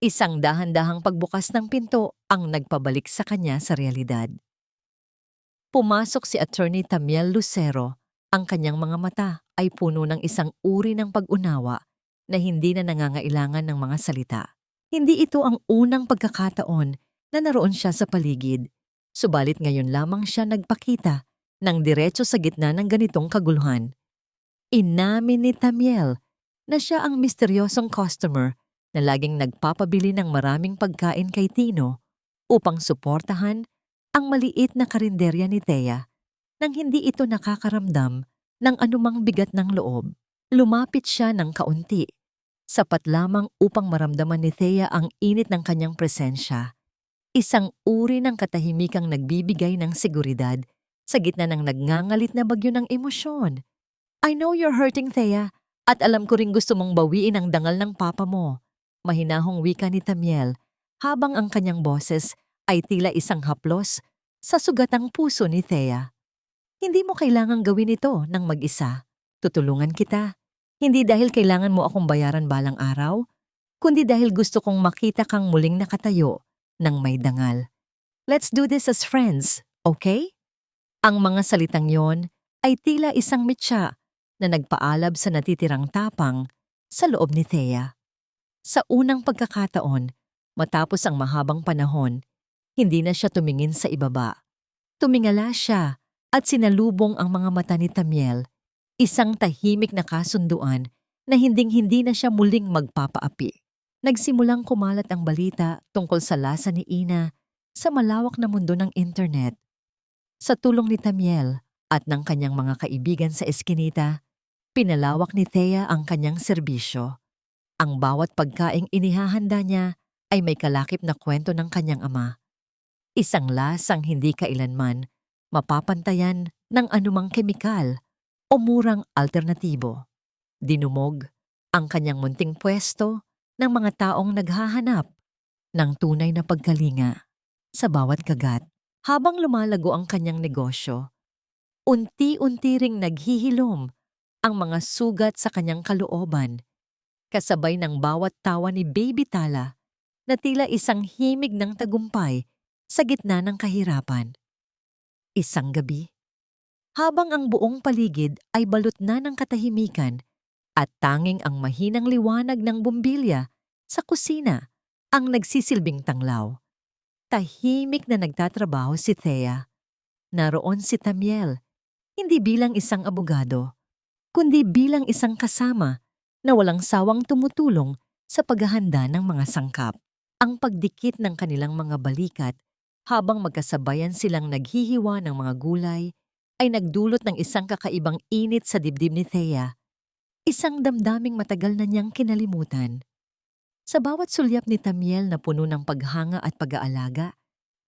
Isang dahan-dahang pagbukas ng pinto ang nagpabalik sa kanya sa realidad. Pumasok si Attorney Tamiel Lucero. Ang kanyang mga mata ay puno ng isang uri ng pag-unawa na hindi na nangangailangan ng mga salita. Hindi ito ang unang pagkakataon na naroon siya sa paligid, subalit ngayon lamang siya nagpakita ng diretso sa gitna ng ganitong kaguluhan. Inamin ni Tamiel na siya ang misteryosong customer na laging nagpapabili ng maraming pagkain kay Tino upang suportahan ang maliit na karinderya ni Thea nang hindi ito nakakaramdam ng anumang bigat ng loob. Lumapit siya ng kaunti, sapat lamang upang maramdaman ni Thea ang init ng kanyang presensya. Isang uri ng katahimikang nagbibigay ng seguridad sa gitna ng nagngangalit na bagyo ng emosyon. I know you're hurting, Thea, at alam ko ring gusto mong bawiin ang dangal ng papa mo. Mahinahong wika ni Tamiel habang ang kanyang boses ay tila isang haplos sa sugatang puso ni Thea. Hindi mo kailangang gawin ito ng mag-isa. Tutulungan kita. Hindi dahil kailangan mo akong bayaran balang araw, kundi dahil gusto kong makita kang muling nakatayo ng may dangal. Let's do this as friends, okay? Ang mga salitang yon ay tila isang mitya na nagpaalab sa natitirang tapang sa loob ni Thea. Sa unang pagkakataon, matapos ang mahabang panahon, hindi na siya tumingin sa ibaba. Tumingala siya at sinalubong ang mga mata ni Tamiel, isang tahimik na kasunduan na hinding-hindi na siya muling magpapaapi. Nagsimulang kumalat ang balita tungkol sa lasa ni Ina sa malawak na mundo ng internet. Sa tulong ni Tamiel at ng kanyang mga kaibigan sa eskinita, pinalawak ni Thea ang kanyang serbisyo. Ang bawat pagkaing inihahanda niya ay may kalakip na kwento ng kanyang ama. Isang lasang hindi kailanman mapapantayan ng anumang kemikal o murang alternatibo. Dinumog ang kanyang munting pwesto ng mga taong naghahanap ng tunay na pagkalinga sa bawat kagat. Habang lumalago ang kanyang negosyo, unti-unti ring naghihilom ang mga sugat sa kanyang kalooban, kasabay ng bawat tawa ni Baby Tala na tila isang himig ng tagumpay sa gitna ng kahirapan. Isang gabi, habang ang buong paligid ay balot na ng katahimikan at tanging ang mahinang liwanag ng bumbilya sa kusina ang nagsisilbing tanglaw, tahimik na nagtatrabaho si Thea. Naroon si Tamiel, hindi bilang isang abogado, kundi bilang isang kasama na walang sawang tumutulong sa paghahanda ng mga sangkap. Ang pagdikit ng kanilang mga balikat habang magkasabayan silang naghihiwa ng mga gulay ay nagdulot ng isang kakaibang init sa dibdib ni Thea, isang damdaming matagal na niyang kinalimutan. Sa bawat sulyap ni Tamiel na puno ng paghanga at pag-aalaga,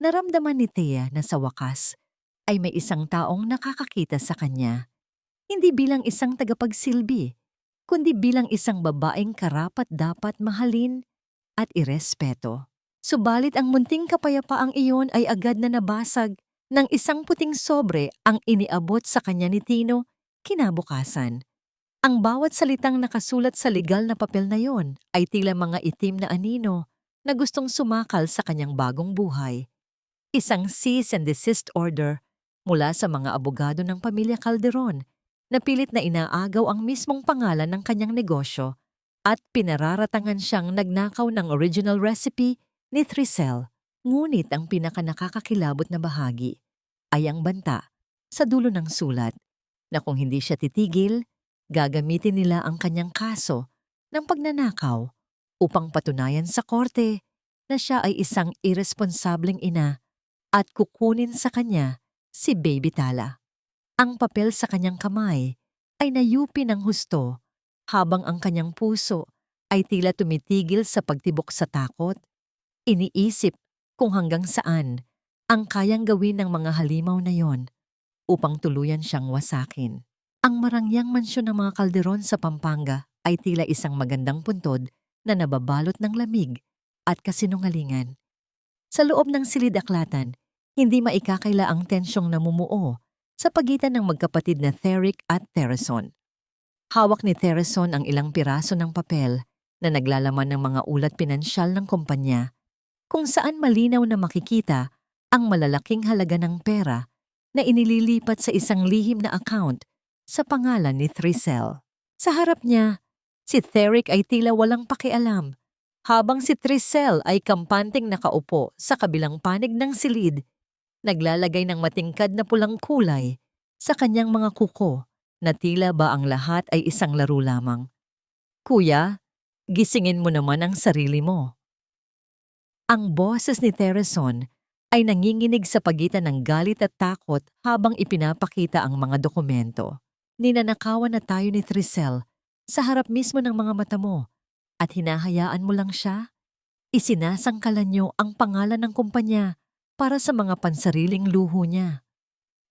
naramdaman ni Thea na sa wakas ay may isang taong nakakakita sa kanya, hindi bilang isang tagapagsilbi, kundi bilang isang babaeng karapat-dapat mahalin at irespeto. Subalit ang munting kapayapaang iyon ay agad na nabasag ng isang puting sobre ang iniabot sa kanya ni Tino kinabukasan. Ang bawat salitang nakasulat sa legal na papel na yon ay tila mga itim na anino na gustong sumakal sa kanyang bagong buhay. Isang cease and desist order mula sa mga abogado ng pamilya Calderon na pilit na inaagaw ang mismong pangalan ng kanyang negosyo at pinararatangan siyang nagnakaw ng original recipe ni Trisel. Ngunit ang pinakanakakakilabot na bahagi ay ang banta sa dulo ng sulat na kung hindi siya titigil, gagamitin nila ang kanyang kaso ng pagnanakaw upang patunayan sa korte na siya ay isang irresponsableng ina at kukunin sa kanya si Baby Tala. Ang papel sa kanyang kamay ay nayupi ng husto habang ang kanyang puso ay tila tumitigil sa pagtibok sa takot. Iniisip kung hanggang saan ang kayang gawin ng mga halimaw na yon upang tuluyan siyang wasakin. Ang marangyang mansyon ng mga Calderon sa Pampanga ay tila isang magandang puntod na nababalot ng lamig at kasinungalingan. Sa loob ng silid-aklatan, hindi maikakaila ang tensyong namumuo sa pagitan ng magkapatid na Theric at Tereson. Hawak ni Tereson ang ilang piraso ng papel na naglalaman ng mga ulat pinansyal ng kumpanya, kung saan malinaw na makikita ang malalaking halaga ng pera na inililipat sa isang lihim na account sa pangalan ni Trisel. Sa harap niya, si Theric ay tila walang pakialam, habang si Trisel ay kampanteng nakaupo sa kabilang panig ng silid, naglalagay ng matingkad na pulang kulay sa kanyang mga kuko na tila ba ang lahat ay isang laro lamang. Kuya, gisingin mo naman ang sarili mo. Ang boses ni Tereson ay nanginginig sa pagitan ng galit at takot habang ipinapakita ang mga dokumento. Ninanakawan na tayo ni Trisel sa harap mismo ng mga mata mo at hinahayaan mo lang siya? Isinasangkalan niyo ang pangalan ng kumpanya para sa mga pansariling luho niya.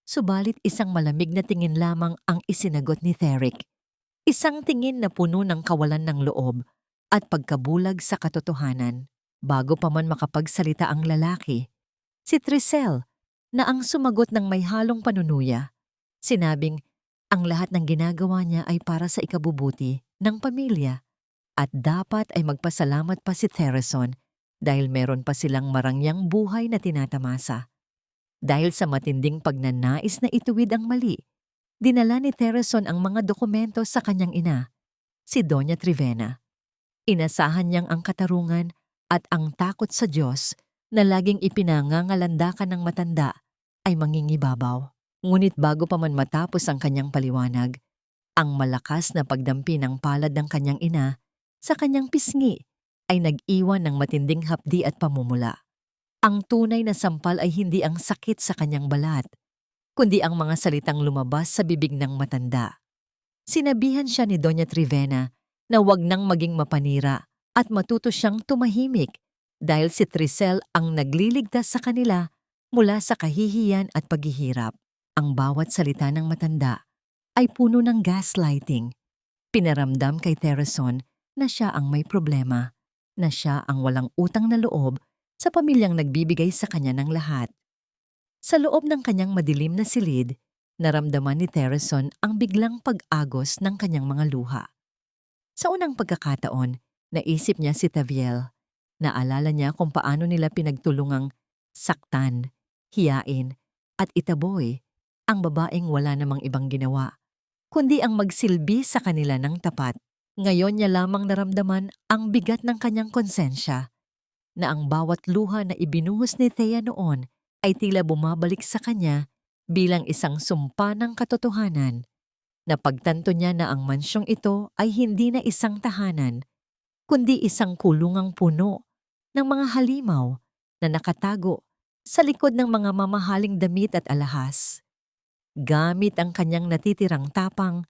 Subalit isang malamig na tingin lamang ang isinagot ni Theric. Isang tingin na puno ng kawalan ng loob at pagkabulag sa katotohanan. Bago pa man makapagsalita ang lalaki, si Trisel, na ang sumagot ng may halong panunuya, sinabing ang lahat ng ginagawa niya ay para sa ikabubuti ng pamilya at dapat ay magpasalamat pa si Tereson dahil meron pa silang marangyang buhay na tinatamasa. Dahil sa matinding pagnanais na ituwid ang mali, Dinala ni Tereson ang mga dokumento sa kanyang ina, si Doña Trivena. Inasahan niyang ang katarungan at ang takot sa Diyos na laging ipinangangalandakan ng matanda ay mangingibabaw. Ngunit bago pa man matapos ang kanyang paliwanag, ang malakas na pagdampi ng palad ng kanyang ina sa kanyang pisngi ay nag-iwan ng matinding hapdi at pamumula. Ang tunay na sampal ay hindi ang sakit sa kanyang balat, kundi ang mga salitang lumabas sa bibig ng matanda. Sinabihan siya ni Doña Trivena na wag nang maging mapanira at matuto siyang tumahimik dahil si Trisel ang nagliligtas sa kanila mula sa kahihiyan at paghihirap. Ang bawat salita ng matanda ay puno ng gaslighting. Pinaramdam kay Tereson na siya ang may problema, na siya ang walang utang na loob sa pamilyang nagbibigay sa kanya ng lahat. Sa loob ng kanyang madilim na silid, naramdaman ni Tereson ang biglang pag-agos ng kanyang mga luha. Sa unang pagkakataon, naisip niya si Taviel. Naalala niya kung paano nila pinagtulungang saktan, hiyain, at itaboy ang babaeng wala namang ibang ginawa, kundi ang magsilbi sa kanila ng tapat. Ngayon niya lamang naramdaman ang bigat ng kanyang konsensya, na ang bawat luha na ibinuhos ni Thea noon ay tila bumabalik sa kanya bilang isang sumpa ng katotohanan. Napagtanto niya na ang mansyong ito ay hindi na isang tahanan, kundi isang kulungang puno ng mga halimaw na nakatago sa likod ng mga mamahaling damit at alahas. Gamit ang kanyang natitirang tapang,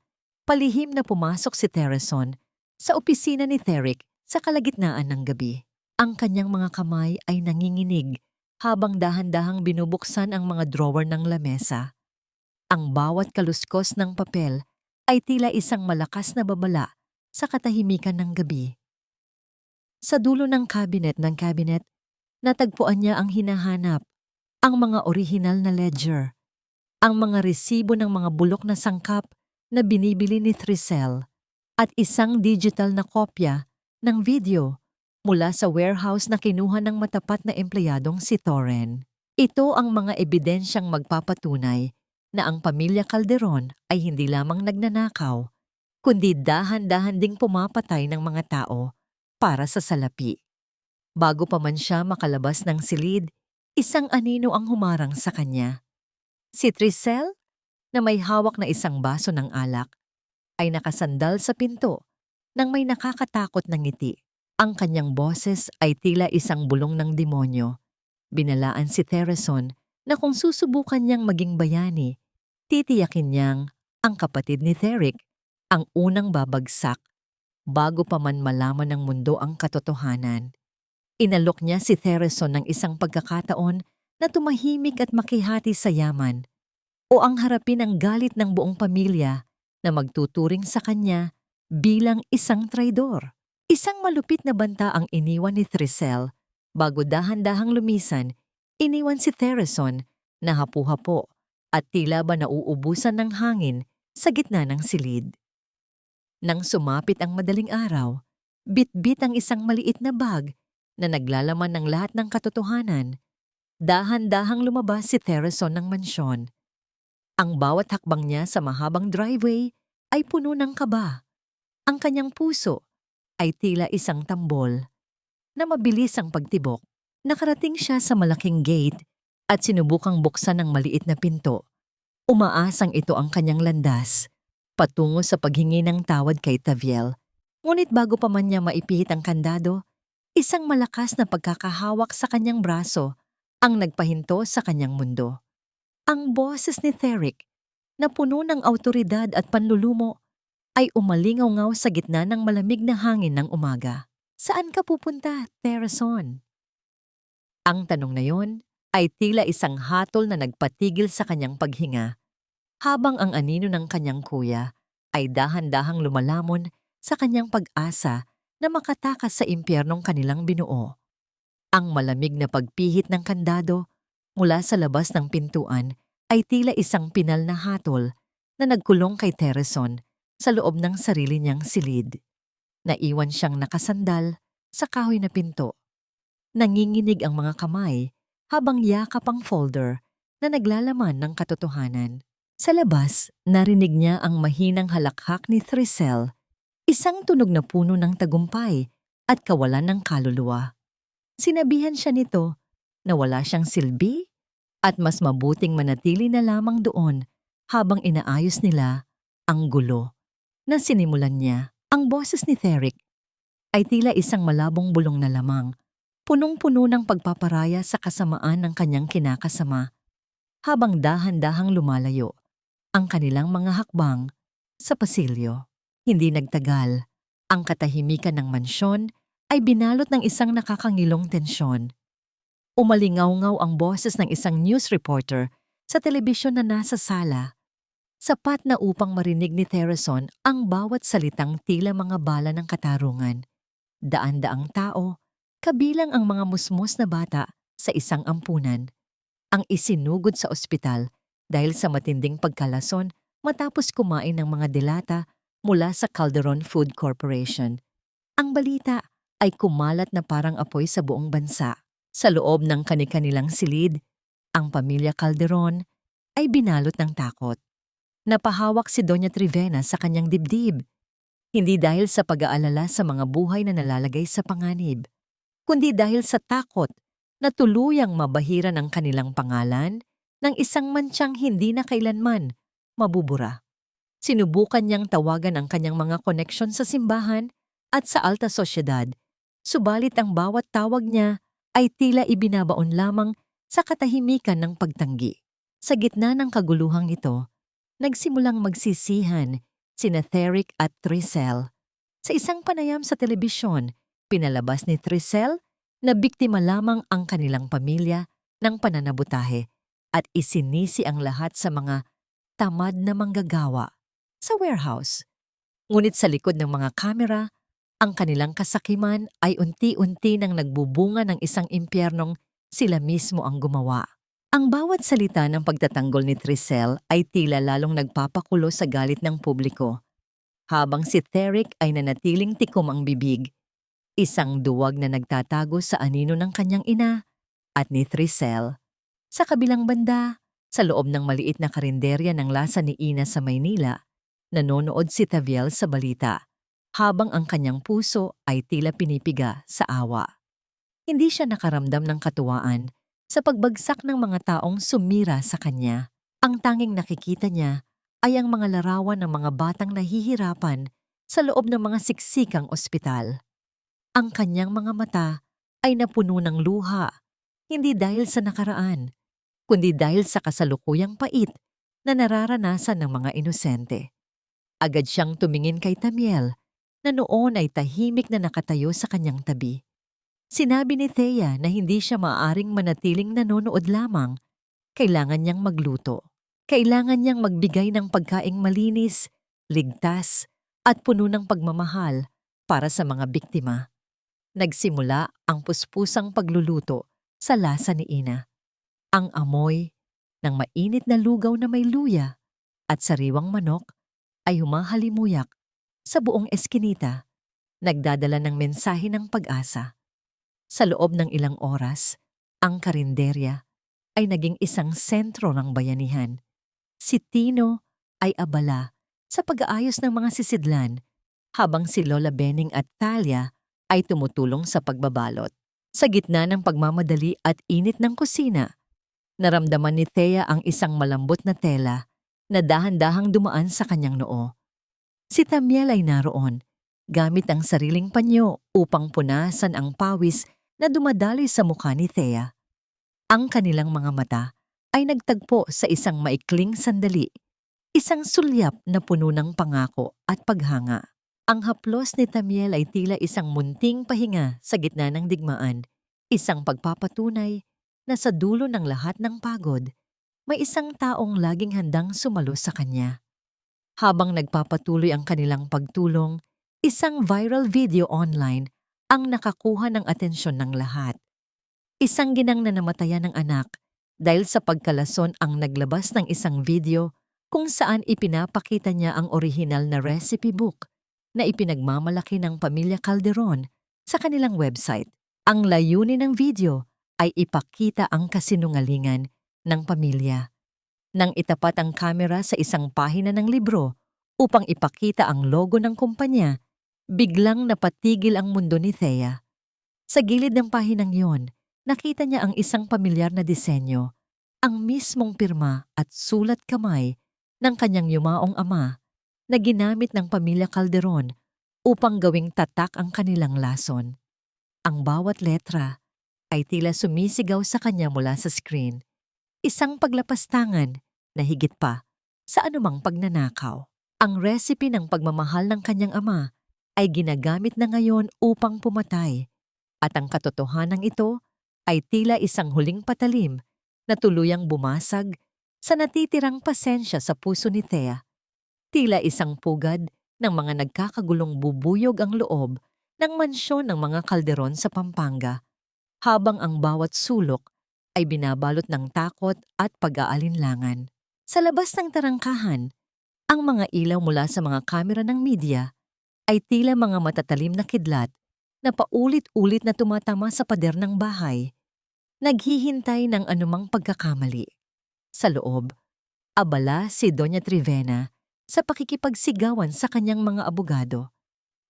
palihim na pumasok si Tereson sa opisina ni Theric sa kalagitnaan ng gabi. Ang kanyang mga kamay ay nanginginig habang dahan-dahang binubuksan ang mga drawer ng lamesa. Ang bawat kaluskos ng papel ay tila isang malakas na babala sa katahimikan ng gabi. Sa dulo ng cabinet, natagpuan niya ang hinahanap, ang mga orihinal na ledger, ang mga resibo ng mga bulok na sangkap na binibili ni Trisel, at isang digital na kopya ng video mula sa warehouse na kinuha ng matapat na empleyadong si Torren. Ito ang mga ebidensyang magpapatunay na ang pamilya Calderon ay hindi lamang nagnanakaw, kundi dahan-dahan ding pumapatay ng mga tao para sa salapi. Bago pa man siya makalabas ng silid, isang anino ang humarang sa kanya. Si Trisel, na may hawak na isang baso ng alak, ay nakasandal sa pinto nang may nakakatakot na ngiti. Ang kanyang boses ay tila isang bulong ng demonyo. Binalaan si Tereson na kung susubukan niyang maging bayani, titiyakin niyang ang kapatid ni Theric ang unang babagsak bago pa man malaman ng mundo ang katotohanan. Inalok niya si Tereson ng isang pagkakataon na tumahimik at makihati sa yaman, o ang harapin ang galit ng buong pamilya na magtuturing sa kanya bilang isang traidor. Isang malupit na banta ang iniwan ni Trisel bago dahan-dahang lumisan. Iniwan si Tereson na hapu-hapo at tila ba nauubusan ng hangin sa gitna ng silid. Nang sumapit ang madaling araw, bit-bit ang isang maliit na bag na naglalaman ng lahat ng katotohanan. Dahan-dahang lumabas si Tereson ng mansyon. Ang bawat hakbang niya sa mahabang driveway ay puno ng kaba. Ang kanyang puso ay tila isang tambol na mabilis ang pagtibok. Nakarating siya sa malaking gate at sinubukang buksan ng maliit na pinto. Umaasang ito ang kanyang landas, patungo sa paghingi ng tawad kay Taviel. Ngunit bago pa man niya maipihit ang kandado, isang malakas na pagkakahawak sa kanyang braso ang nagpahinto sa kanyang mundo. Ang boses ni Theric, na puno ng awtoridad at panlulumo, ay umalingaw-ngaw sa gitna ng malamig na hangin ng umaga. Saan ka pupunta, Tereson? Ang tanong na yon ay tila isang hatol na nagpatigil sa kanyang paghinga, habang ang anino ng kanyang kuya ay dahan-dahang lumalamon sa kanyang pag-asa na makatakas sa impyernong kanilang binuo. Ang malamig na pagpihit ng kandado mula sa labas ng pintuan ay tila isang pinal na hatol na nagkulong kay Tereson sa loob ng sarili niyang silid. Naiwan siyang nakasandal sa kahoy na pinto. Nanginginig ang mga kamay habang yakap ang folder na naglalaman ng katotohanan. Sa labas, narinig niya ang mahinang halakhak ni Trisel, isang tunog na puno ng tagumpay at kawalan ng kaluluwa. Sinabihan siya nito na wala siyang silbi at mas mabuting manatili na lamang doon habang inaayos nila ang gulo na sinimulan niya. Ang boses ni Therick ay tila isang malabong bulong na lamang, punong-puno ng pagpaparaya sa kasamaan ng kanyang kinakasama habang dahan-dahang lumalayo ang kanilang mga hakbang sa pasilyo. Hindi nagtagal, ang katahimikan ng mansyon ay binalot ng isang nakakangilong tensyon. Umalingaw-ngaw ang boses ng isang news reporter sa telebisyon na nasa sala, sapat na upang marinig ni Thereson ang bawat salitang tila mga bala ng katarungan. Daan-daang tao, kabilang ang mga musmos na bata sa isang ampunan, ang isinugod sa ospital dahil sa matinding pagkalason matapos kumain ng mga delata mula sa Calderon Food Corporation. Ang balita ay kumalat na parang apoy sa buong bansa. Sa loob ng kani-kanilang silid, ang pamilya Calderon ay binalot ng takot. Napahawak si Doña Trivena sa kanyang dibdib, hindi dahil sa pag-aalala sa mga buhay na nalalagay sa panganib, kundi dahil sa takot na tuluyang mabahiran ang kanilang pangalan ng isang mansyang hindi na kailanman mabubura. Sinubukan niyang tawagan ang kanyang mga koneksyon sa simbahan at sa alta sosyedad, subalit ang bawat tawag niya ay tila ibinabaon lamang sa katahimikan ng pagtanggi. Sa gitna ng kaguluhang ito, nagsimulang magsisihan sina Therick at Trisel. Sa isang panayam sa telebisyon, pinalabas ni Trisel na biktima lamang ang kanilang pamilya ng pananabutahe at isinisi ang lahat sa mga tamad na manggagawa sa warehouse. Ngunit sa likod ng mga kamera, ang kanilang kasakiman ay unti-unti nang nagbubunga ng isang impyernong sila mismo ang gumawa. Ang bawat salita ng pagtatanggol ni Trisel ay tila lalong nagpapakulo sa galit ng publiko, habang si Therick ay nanatiling tikom ang bibig, isang duwag na nagtatago sa anino ng kanyang ina at ni Trisel. Sa kabilang banda, sa loob ng maliit na karinderya ng lasa ni Ina sa Maynila, nanonood si Taviel sa balita, habang ang kanyang puso ay tila pinipiga sa awa. Hindi siya nakaramdam ng katuwaan sa pagbagsak ng mga taong sumira sa kanya. Ang tanging nakikita niya ay ang mga larawan ng mga batang nahihirapan sa loob ng mga siksikang ospital. Ang kanyang mga mata ay napuno ng luha, hindi dahil sa nakaraan, kundi dahil sa kasalukuyang pait na nararanasan ng mga inosente. Agad siyang tumingin kay Tamiel, na noon ay tahimik na nakatayo sa kanyang tabi. Sinabi ni Thea na hindi siya maaaring manatiling nanonood lamang. Kailangan niyang magluto. Kailangan niyang magbigay ng pagkaing malinis, ligtas, at puno ng pagmamahal para sa mga biktima. Nagsimula ang puspusang pagluluto sa lasa ni Ina. Ang amoy ng mainit na lugaw na may luya at sariwang manok ay humahalimuyak sa buong eskinita, nagdadala ng mensahe ng pag-asa. Sa loob ng ilang oras, ang karinderya ay naging isang sentro ng bayanihan. Si Tino ay abala sa pag-aayos ng mga sisidlan, habang si Lola Benning at Talia ay tumutulong sa pagbabalot. Sa gitna ng pagmamadali at init ng kusina, naramdaman ni Thea ang isang malambot na tela na dahan-dahang dumaan sa kanyang noo. Si Tamiel ay naroon, gamit ang sariling panyo upang punasan ang pawis na dumadaloy sa mukha ni Thea. Ang kanilang mga mata ay nagtagpo sa isang maikling sandali, isang sulyap na puno ng pangako at paghanga. Ang haplos ni Tamiel ay tila isang munting pahinga sa gitna ng digmaan, isang pagpapatunay na sa dulo ng lahat ng pagod, may isang taong laging handang sumalo sa kanya. Habang nagpapatuloy ang kanilang pagtulong, isang viral video online ang nakakuha ng atensyon ng lahat. Isang ginang na namatayan ng anak dahil sa pagkalason ang naglabas ng isang video kung saan ipinapakita niya ang orihinal na recipe book na ipinagmamalaki ng pamilya Calderon sa kanilang website. Ang layunin ng video ay ipakita ang kasinungalingan ng pamilya. Nang itapat ang kamera sa isang pahina ng libro upang ipakita ang logo ng kumpanya, biglang napatigil ang mundo ni Thea. Sa gilid ng pahinang yon, nakita niya ang isang pamilyar na disenyo, ang mismong pirma at sulat kamay ng kanyang yumaong ama na ginamit ng pamilya Calderon upang gawing tatak ang kanilang lason. Ang bawat letra ay tila sumisigaw sa kanya mula sa screen, isang paglapastangan na higit pa sa anumang pagnanakaw. Ang recipe ng pagmamahal ng kanyang ama ay ginagamit na ngayon upang pumatay, at ang katotohanan ito ay tila isang huling patalim na tuluyang bumasag sa natitirang pasensya sa puso ni Thea. Tila isang pugad ng mga nagkakagulong bubuyog ang loob ng mansyon ng mga Calderon sa Pampanga, habang ang bawat sulok ay binabalot ng takot at pag-aalinlangan. Sa labas ng tarangkahan, ang mga ilaw mula sa mga kamera ng media ay tila mga matatalim na kidlat na paulit-ulit na tumatama sa pader ng bahay, naghihintay ng anumang pagkakamali. Sa loob, abala si Doña Trivena sa pakikipagsigawan sa kanyang mga abogado,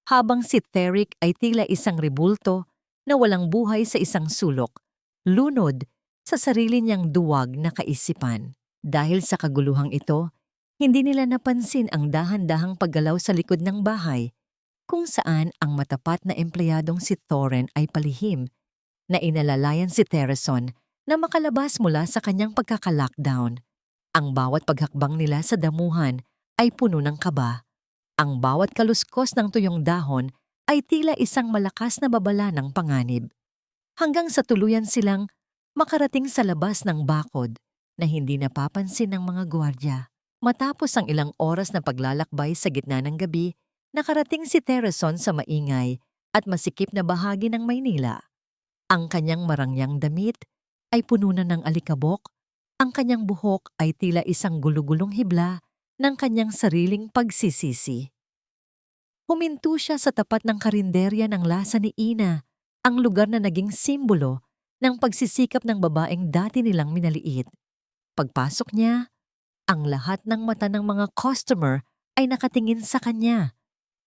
habang si Theric ay tila isang rebulto na walang buhay sa isang sulok, lunod sa sarili niyang duwag na kaisipan. Dahil sa kaguluhang ito, hindi nila napansin ang dahan-dahang paggalaw sa likod ng bahay, kung saan ang matapat na empleyadong si Thoren ay palihim na inalalayan si Tereson na makalabas mula sa kanyang pagkaka-lockdown. Ang bawat paghakbang nila sa damuhan ay puno ng kaba. Ang bawat kaluskos ng tuyong dahon ay tila isang malakas na babala ng panganib. Hanggang sa tuluyan silang makarating sa labas ng bakod na hindi napapansin ng mga gwardiya. Matapos ang ilang oras na paglalakbay sa gitna ng gabi, nakarating si Tereson sa maingay at masikip na bahagi ng Maynila. Ang kanyang marangyang damit ay puno na ng alikabok, ang kanyang buhok ay tila isang gulugulong hibla ng kanyang sariling pagsisisi. Huminto siya sa tapat ng karinderya ng lasa ni Ina, ang lugar na naging simbolo ng pagsisikap ng babaeng dati nilang minaliit. Pagpasok niya, ang lahat ng mata ng mga customer ay nakatingin sa kanya,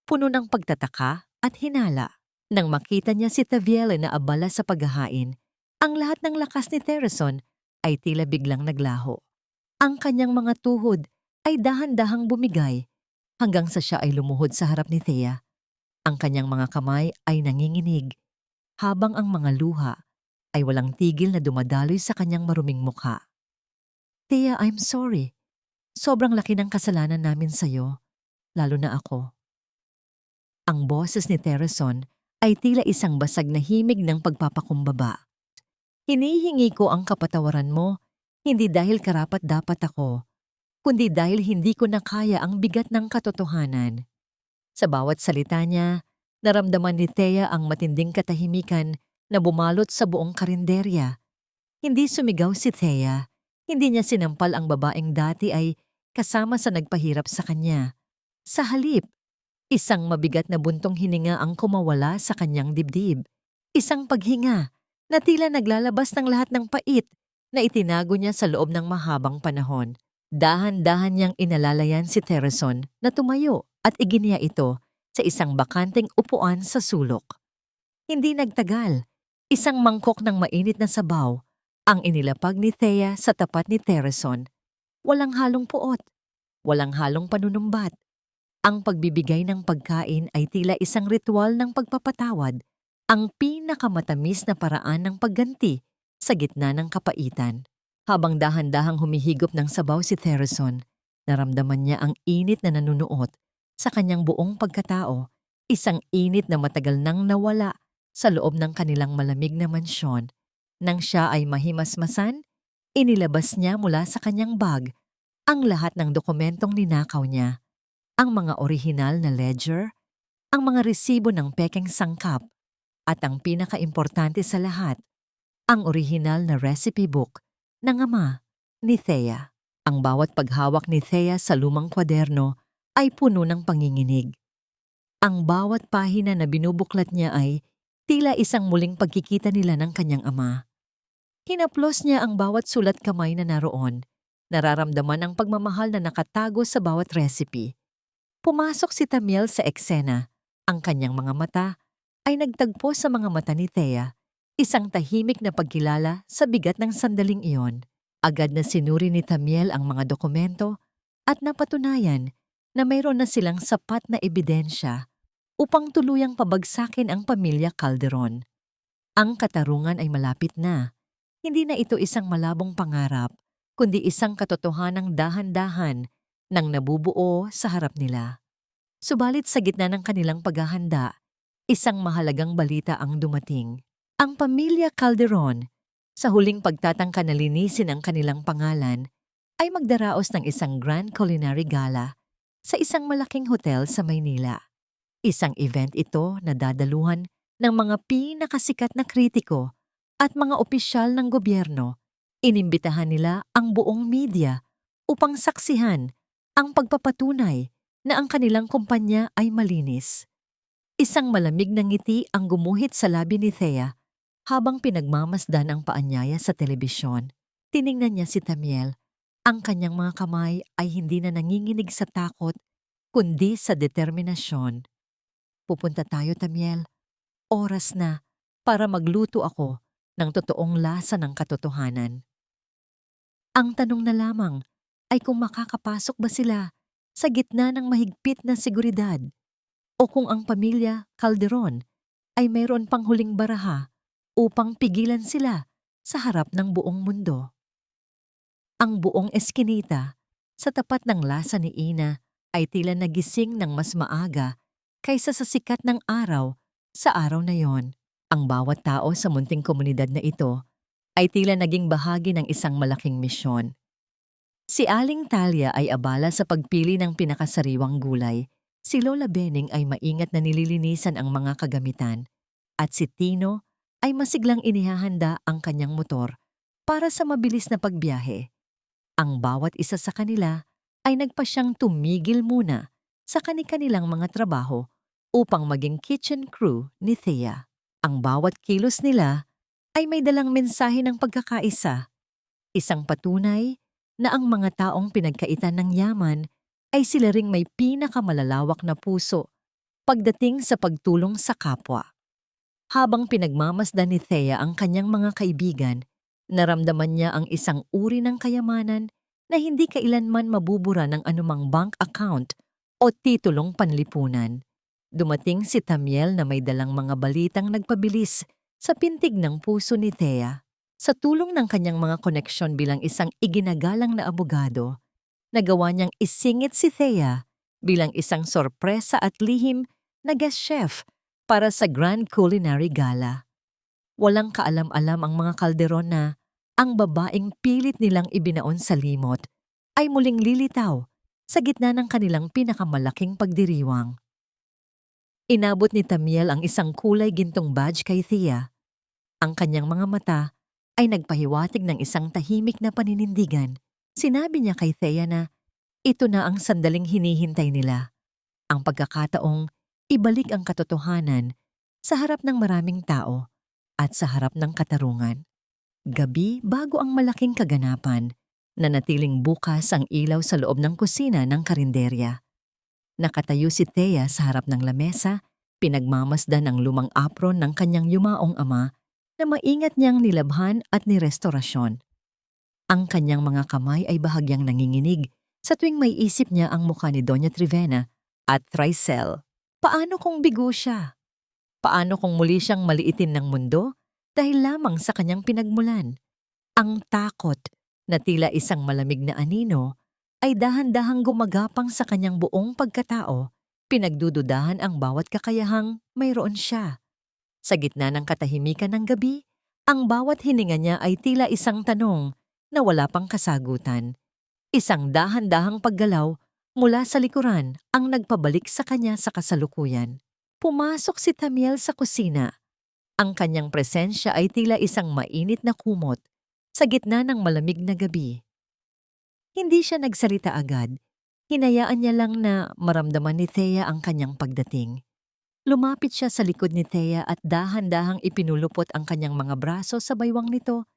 puno ng pagtataka at hinala. Nang makita niya si Taviele na abala sa paghahain, ang lahat ng lakas ni Tereson ay tila biglang naglaho. Ang kanyang mga tuhod ay dahan-dahang bumigay hanggang sa siya ay lumuhod sa harap ni Thea. Ang kanyang mga kamay ay nanginginig, habang ang mga luha ay walang tigil na dumadaloy sa kanyang maruming mukha. "Thea, I'm sorry. Sobrang laki ng kasalanan namin sa'yo, lalo na ako." Ang boses ni Tereson ay tila isang basag na himig ng pagpapakumbaba. "Hinihingi ko ang kapatawaran mo, hindi dahil karapat-dapat ako, kundi dahil hindi ko na kaya ang bigat ng katotohanan." Sa bawat salita niya, naramdaman ni Thea ang matinding katahimikan na bumalot sa buong karinderya. Hindi sumigaw si Thea, hindi niya sinampal ang babaeng dati ay kasama sa nagpahirap sa kanya. Sa halip, isang mabigat na buntong hininga ang kumawala sa kanyang dibdib. Isang paghinga na tila naglalabas ng lahat ng pait na itinago niya sa loob ng mahabang panahon. Dahan-dahan niyang inalalayan si Tereson na tumayo at iginiya ito sa isang bakanteng upuan sa sulok. Hindi nagtagal, isang mangkok ng mainit na sabaw ang inilapag ni Thea sa tapat ni Tereson. Walang halong puot, walang halong panunumbat. Ang pagbibigay ng pagkain ay tila isang ritual ng pagpapatawad, ang pinakamatamis na paraan ng pagganti sa gitna ng kapaitan. Habang dahan-dahang humihigop ng sabaw si Tereson, naramdaman niya ang init na nanunuot sa kanyang buong pagkatao, isang init na matagal nang nawala sa loob ng kanilang malamig na mansyon. Nang siya ay mahimasmasan, inilabas niya mula sa kanyang bag ang lahat ng dokumentong ninakaw niya, ang mga orihinal na ledger, ang mga resibo ng pekeng sangkap, at ang pinakaimportante sa lahat, ang orihinal na recipe book ng ama ni Thea. Ang bawat paghawak ni Thea sa lumang kwaderno ay puno ng panginginig. Ang bawat pahina na binubuklat niya ay tila isang muling pagkikita nila ng kanyang ama. Hinaplos niya ang bawat sulat kamay na naroon, Nararamdaman ang pagmamahal na nakatago sa bawat recipe. Pumasok si Tamiel sa eksena. Ang kanyang mga mata ay nagtagpo sa mga mata ni Thea, isang tahimik na pagkilala sa bigat ng sandaling iyon. Agad na sinuri ni Tamiel ang mga dokumento at napatunayan na mayroon na silang sapat na ebidensya upang tuluyang pabagsakin ang pamilya Calderon. Ang katarungan ay malapit na. Hindi na ito isang malabong pangarap, kundi isang katotohanang dahan-dahan nang nabubuo sa harap nila. Subalit sa gitna ng kanilang paghahanda, isang mahalagang balita ang dumating. Ang pamilya Calderon, sa huling pagtatangka na linisin ang kanilang pangalan, ay magdaraos ng isang grand culinary gala sa isang malaking hotel sa Maynila. Isang event ito na dadaluhan ng mga pinakasikat na kritiko at mga opisyal ng gobyerno. Inimbitahan nila ang buong media upang saksihan ang pagpapatunay na ang kanilang kumpanya ay malinis. Isang malamig na ngiti ang gumuhit sa labi ni Thea habang pinagmamasdan ang paanyaya sa telebisyon. Tiningnan niya si Tamiel. Ang kanyang mga kamay ay hindi na nanginginig sa takot, kundi sa determinasyon. Pupunta tayo, Tamiel. Oras na para magluto ako ng totoong lasa ng katotohanan. Ang tanong na lamang ay kung makakapasok ba sila sa gitna ng mahigpit na seguridad o kung ang pamilya Calderon ay mayroon pang huling baraha upang pigilan sila sa harap ng buong mundo. Ang buong eskinita sa tapat ng lasa ni Ina ay tila nagising ng mas maaga kaysa sa sikat ng araw sa araw na yon. Ang bawat tao sa munting komunidad na ito ay tila naging bahagi ng isang malaking misyon. Si Aling Talia ay abala sa pagpili ng pinakasariwang gulay. Si Lola Benning ay maingat na nililinisan ang mga kagamitan. At si Tino ay masiglang inihahanda ang kanyang motor para sa mabilis na pagbiyahe. Ang bawat isa sa kanila ay nagpasyang tumigil muna sa kani-kanilang mga trabaho upang maging kitchen crew ni Thea. Ang bawat kilos nila ay may dalang mensahe ng pagkakaisa. Isang patunay na ang mga taong pinagkaitan ng yaman ay sila ring may pinakamalalawak na puso pagdating sa pagtulong sa kapwa. Habang pinagmamasdan ni Thea ang kanyang mga kaibigan, naramdaman niya ang isang uri ng kayamanan na hindi kailanman mabubura ng anumang bank account o titulong panlipunan. Dumating si Tamiel na may dalang mga balitang nagpabilis sa pintig ng puso ni Thea. Sa tulong ng kanyang mga koneksyon bilang isang iginagalang na abogado, nagawa niyang isingit si Thea bilang isang sorpresa at lihim na guest chef para sa Grand Culinary Gala. Walang kaalam-alam ang mga Calderon na ang babaeng pilit nilang ibinaon sa limot ay muling lilitaw sa gitna ng kanilang pinakamalaking pagdiriwang. Inabot ni Tamiel ang isang kulay gintong badge kay Thea. Ang kanyang mga mata ay nagpahiwatig ng isang tahimik na paninindigan. Sinabi niya kay Thea na ito na ang sandaling hinihintay nila. Ang pagkakataong ibalik ang katotohanan sa harap ng maraming tao at sa harap ng katarungan. Gabi bago ang malaking kaganapan, nanatiling bukas ang ilaw sa loob ng kusina ng karinderya. Nakatayo si Thea sa harap ng lamesa, pinagmamasdan ang lumang apron ng kanyang yumaong ama na maingat niyang nilabhan at nirestorasyon. Ang kanyang mga kamay ay bahagyang nanginginig sa tuwing may isip niya ang mukha ni Doña Trivena at Trisel. Paano kung bigo siya? Paano kung muli siyang maliitin ng mundo dahil lamang sa kanyang pinagmulan? Ang takot na tila isang malamig na anino ay dahan-dahang gumagapang sa kanyang buong pagkatao, pinagdududahan ang bawat kakayahang mayroon siya. Sa gitna ng katahimikan ng gabi, ang bawat hininga niya ay tila isang tanong na wala pang kasagutan. Isang dahan-dahang paggalaw mula sa likuran ang nagpabalik sa kanya sa kasalukuyan. Pumasok si Tamiel sa kusina. Ang kanyang presensya ay tila isang mainit na kumot sa gitna ng malamig na gabi. Hindi siya nagsalita agad. Hinayaan niya lang na maramdaman ni Thea ang kanyang pagdating. Lumapit siya sa likod ni Thea at dahan-dahang ipinulupot ang kanyang mga braso sa baywang nito,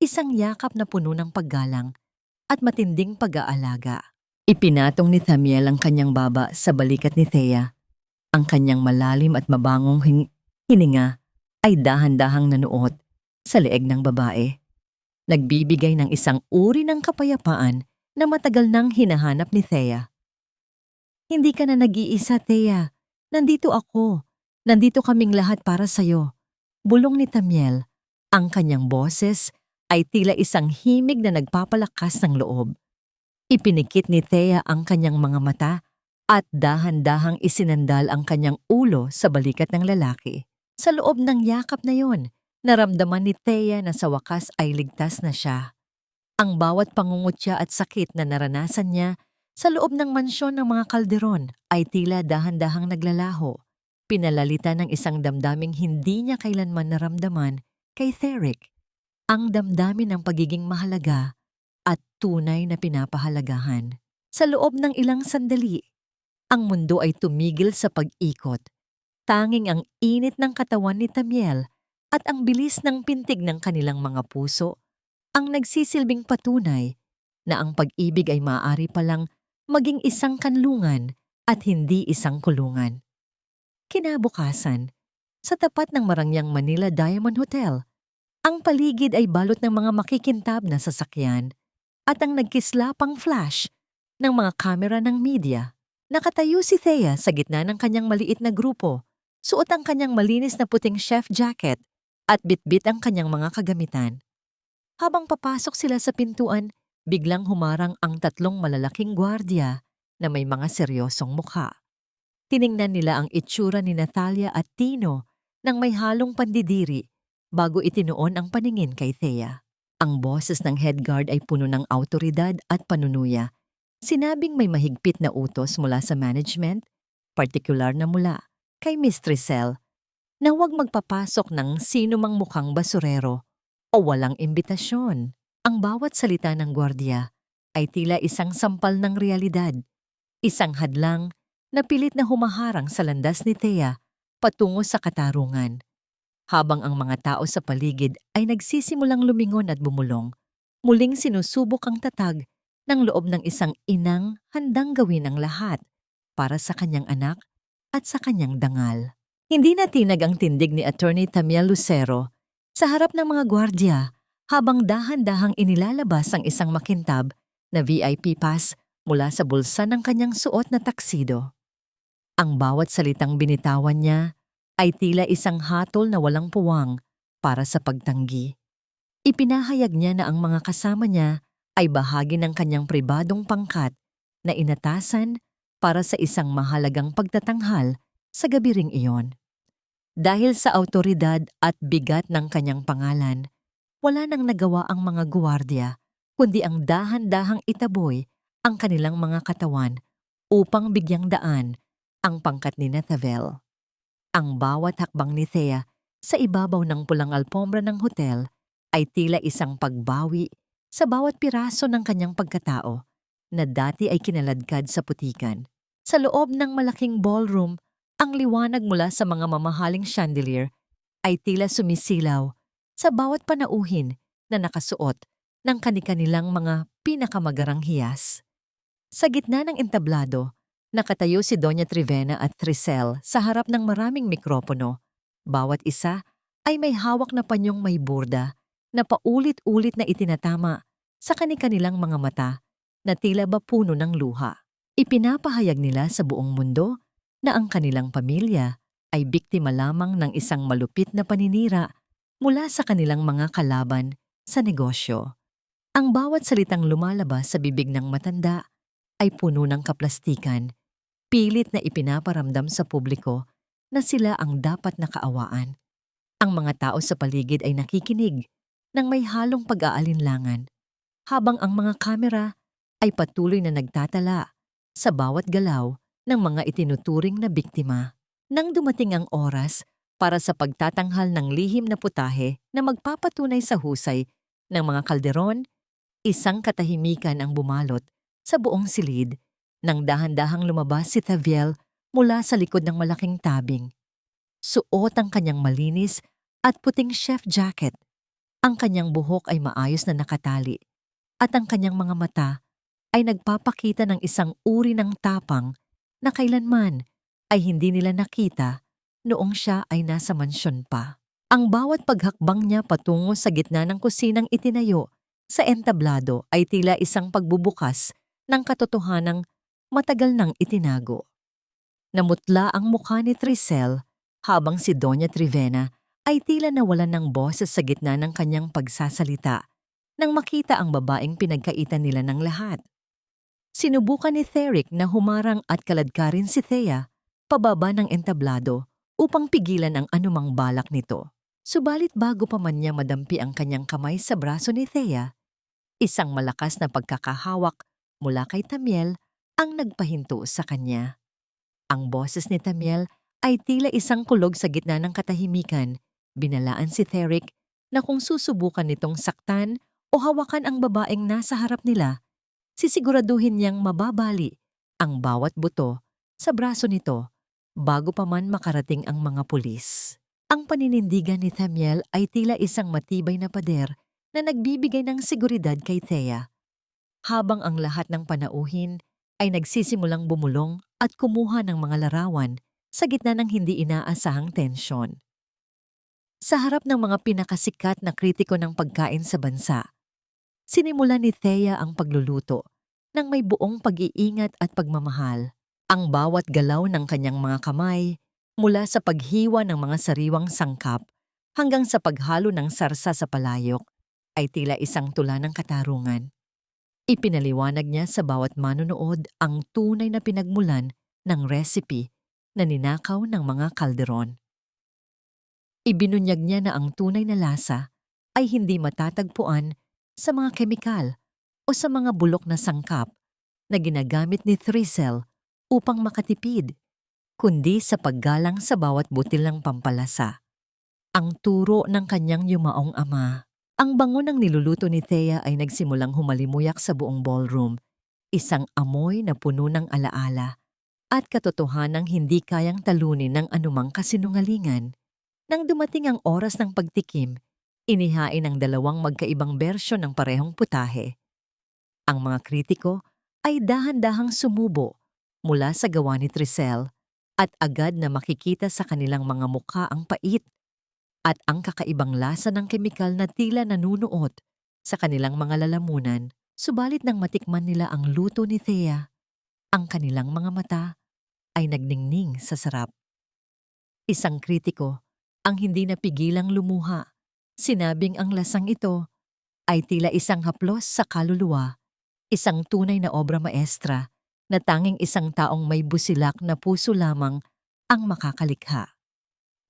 isang yakap na puno ng paggalang. at matinding pag-aalaga. Ipinatong ni Thamiel ang kanyang baba sa balikat ni Thea. Ang kanyang malalim at mabangong hininga ay dahan-dahang nanuot sa leeg ng babae. Nagbibigay ng isang uri ng kapayapaan na matagal nang hinahanap ni Thea. Hindi ka na nag-iisa, Thea. Nandito ako. Nandito kaming lahat para sa'yo. Bulong ni Thamiel. Ang kanyang boses ay tila isang himig na nagpapalakas ng loob. Ipinikit ni Thea ang kanyang mga mata at dahan-dahang isinandal ang kanyang ulo sa balikat ng lalaki. Sa loob ng yakap na yon, naramdaman ni Thea na sa wakas ay ligtas na siya. Ang bawat pangungutya at sakit na naranasan niya sa loob ng mansyon ng mga kalderon ay tila dahan-dahang naglalaho. Pinalalitan ng isang damdaming hindi niya kailanman naramdaman kay Theric. Ang damdamin ng pagiging mahalaga at tunay na pinapahalagahan. Sa loob ng ilang sandali, ang mundo ay tumigil sa pag-ikot. Tanging ang init ng katawan ni Thamiel at ang bilis ng pintig ng kanilang mga puso ang nagsisilbing patunay na ang pag-ibig ay maaari palang maging isang kanlungan at hindi isang kulungan. Kinabukasan, sa tapat ng Marangyang Manila Diamond Hotel, ang paligid ay balot ng mga makikintab na sasakyan at ang nagkislapang flash ng mga kamera ng media. Nakatayo si Thea sa gitna ng kanyang maliit na grupo, suot ang kanyang malinis na puting chef jacket at bitbit ang kanyang mga kagamitan. Habang papasok sila sa pintuan, biglang humarang ang tatlong malalaking gwardiya na may mga seryosong mukha. Tiningnan nila ang itsura ni Natalia at Tino nang may halong pandidiri bago itinuon ang paningin kay Thea. Ang boses ng head guard ay puno ng awtoridad at panunuya. Sinabing may mahigpit na utos mula sa management, partikular na mula kay Miss Tricel, na huwag magpapasok ng sino mang mukhang basurero o walang imbitasyon. Ang bawat salita ng gwardiya ay tila isang sampal ng realidad, isang hadlang na pilit na humaharang sa landas ni Thea patungo sa katarungan. Habang ang mga tao sa paligid ay nagsisimulang lumingon at bumulong, muling sinusubok ang tatag ng loob ng isang inang handang gawin ang lahat para sa kanyang anak at sa kanyang dangal. Hindi natinag ang tindig ni Attorney Thamiel Lucero sa harap ng mga gwardiya habang dahan-dahang inilalabas ang isang makintab na VIP pass mula sa bulsa ng kanyang suot na taksido. Ang bawat salitang binitawan niya ay tila isang hatol na walang puwang para sa pagtanggi. Ipinahayag niya na ang mga kasama niya ay bahagi ng kanyang pribadong pangkat na inatasan para sa isang mahalagang pagtatanghal sa gabi ring iyon. Dahil sa awtoridad at bigat ng kanyang pangalan, wala nang nagawa ang mga guwardiya kundi ang dahan-dahang itaboy ang kanilang mga katawan upang bigyang daan ang pangkat ni Nathavel. Ang bawat hakbang ni Thea sa ibabaw ng pulang alpombra ng hotel ay tila isang pagbawi sa bawat piraso ng kanyang pagkatao na dati ay kinaladkad sa putikan. Sa loob ng malaking ballroom, ang liwanag mula sa mga mamahaling chandelier ay tila sumisilaw sa bawat panauhin na nakasuot ng kani-kanilang mga pinakamagarang hiyas. Sa gitna ng entablado, nakatayo si Doña Trivena at Tricel sa harap ng maraming mikropono. Bawat isa ay may hawak na panyong may burda na paulit-ulit na itinatama sa kani-kanilang mga mata na tila ba puno ng luha. Ipinapahayag nila sa buong mundo na ang kanilang pamilya ay biktima lamang ng isang malupit na paninira mula sa kanilang mga kalaban sa negosyo. Ang bawat salitang lumalabas sa bibig ng matanda ay puno ng kaplastikan, pilit na ipinaparamdam sa publiko na sila ang dapat nakaawaan. Ang mga tao sa paligid ay nakikinig ng may halong pag-aalinlangan, habang ang mga kamera ay patuloy na nagtatala sa bawat galaw ng mga itinuturing na biktima. Nang dumating ang oras para sa pagtatanghal ng lihim na putahe na magpapatunay sa husay ng mga kalderon, isang katahimikan ang bumalot sa buong silid nang dahan-dahang lumabas si Thaviel mula sa likod ng malaking tabing. Suot ang kanyang malinis at puting chef jacket. Ang kanyang buhok ay maayos na nakatali at ang kanyang mga mata ay nagpapakita ng isang uri ng tapang na kailanman ay hindi nila nakita noong siya ay nasa mansyon pa. Ang bawat paghakbang niya patungo sa gitna ng kusinang itinayo sa entablado ay tila isang pagbubukas ng katotohanang matagal nang itinago. Namutla ang mukha ni Tricel habang si Doña Trivena ay tila nawalan ng boses sa gitna ng kanyang pagsasalita nang makita ang babaeng pinagkaitan nila ng lahat. Sinubukan ni Theric na humarang at kaladkarin si Thea pababa ng entablado upang pigilan ang anumang balak nito. Subalit bago pa man niya madampi ang kanyang kamay sa braso ni Thea, isang malakas na pagkakahawak mula kay Tamiel ang nagpahinto sa kanya. Ang boses ni Tamiel ay tila isang kulog sa gitna ng katahimikan. Binalaan si Theric na kung susubukan nitong saktan o hawakan ang babaeng nasa harap nila, sisiguraduhin niyang mababali ang bawat buto sa braso nito bago pa man makarating ang mga pulis. Ang paninindigan ni Tamiel ay tila isang matibay na pader na nagbibigay ng seguridad kay Thea. Habang ang lahat ng panauhin ay nagsisimulang bumulong at kumuha ng mga larawan sa gitna ng hindi inaasahang tensyon. Sa harap ng mga pinakasikat na kritiko ng pagkain sa bansa, sinimulan ni Thea ang pagluluto ng may buong pag-iingat at pagmamahal. Ang bawat galaw ng kanyang mga kamay, mula sa paghiwa ng mga sariwang sangkap hanggang sa paghalo ng sarsa sa palayok, ay tila isang tula ng katarungan. Ipinaliwanag niya sa bawat manonood ang tunay na pinagmulan ng recipe na ninakaw ng mga kalderon. Ibinunyag niya na ang tunay na lasa ay hindi matatagpuan sa mga kemikal o sa mga bulok na sangkap na ginagamit ni Tricel upang makatipid, kundi sa paggalang sa bawat butil ng pampalasa. Ang turo ng kanyang yumaong ama. Ang bango ng niluluto ni Thea ay nagsimulang humalimuyak sa buong ballroom, isang amoy na puno ng alaala at katotohanang hindi kayang talunin ng anumang kasinungalingan. Nang dumating ang oras ng pagtikim, inihain ang dalawang magkaibang bersyon ng parehong putahe. Ang mga kritiko ay dahan-dahang sumubo mula sa gawa ni Tricel at agad na makikita sa kanilang mga mukha ang pait at ang kakaibang lasa ng kemikal na tila nanunuot sa kanilang mga lalamunan. Subalit nang matikman nila ang luto ni Thea, ang kanilang mga mata ay nagningning sa sarap. Isang kritiko ang hindi napigilang lumuha. Sinabing ang lasang ito ay tila isang haplos sa kaluluwa, isang tunay na obra maestra na tanging isang taong may busilak na puso lamang ang makakalikha.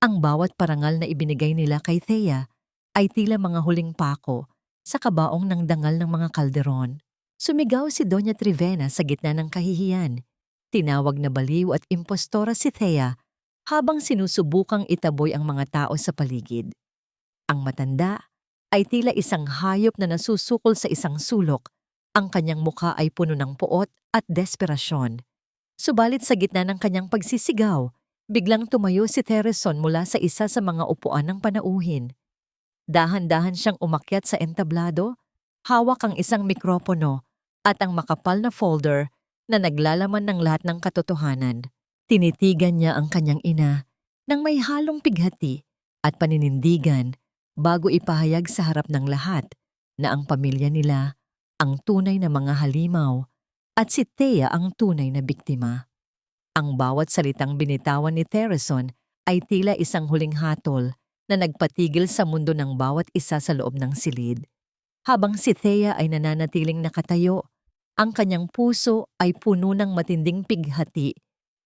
Ang bawat parangal na ibinigay nila kay Thea ay tila mga huling pako sa kabaong ng dangal ng mga kalderon. Sumigaw si Doña Trivena sa gitna ng kahihiyan. Tinawag na baliw at impostora si Thea habang sinusubukang itaboy ang mga tao sa paligid. Ang matanda ay tila isang hayop na nasusukol sa isang sulok. Ang kanyang mukha ay puno ng poot at desperasyon. Subalit sa gitna ng kanyang pagsisigaw, biglang tumayo si Tereson mula sa isa sa mga upuan ng panauhin. Dahan-dahan siyang umakyat sa entablado, hawak ang isang mikropono at ang makapal na folder na naglalaman ng lahat ng katotohanan. Tinitigan niya ang kanyang ina nang may halong pighati at paninindigan bago ipahayag sa harap ng lahat na ang pamilya nila ang tunay na mga halimaw at si Thea ang tunay na biktima. Ang bawat salitang binitawan ni Tereson ay tila isang huling hatol na nagpatigil sa mundo ng bawat isa sa loob ng silid. Habang si Thea ay nananatiling nakatayo, ang kanyang puso ay puno ng matinding pighati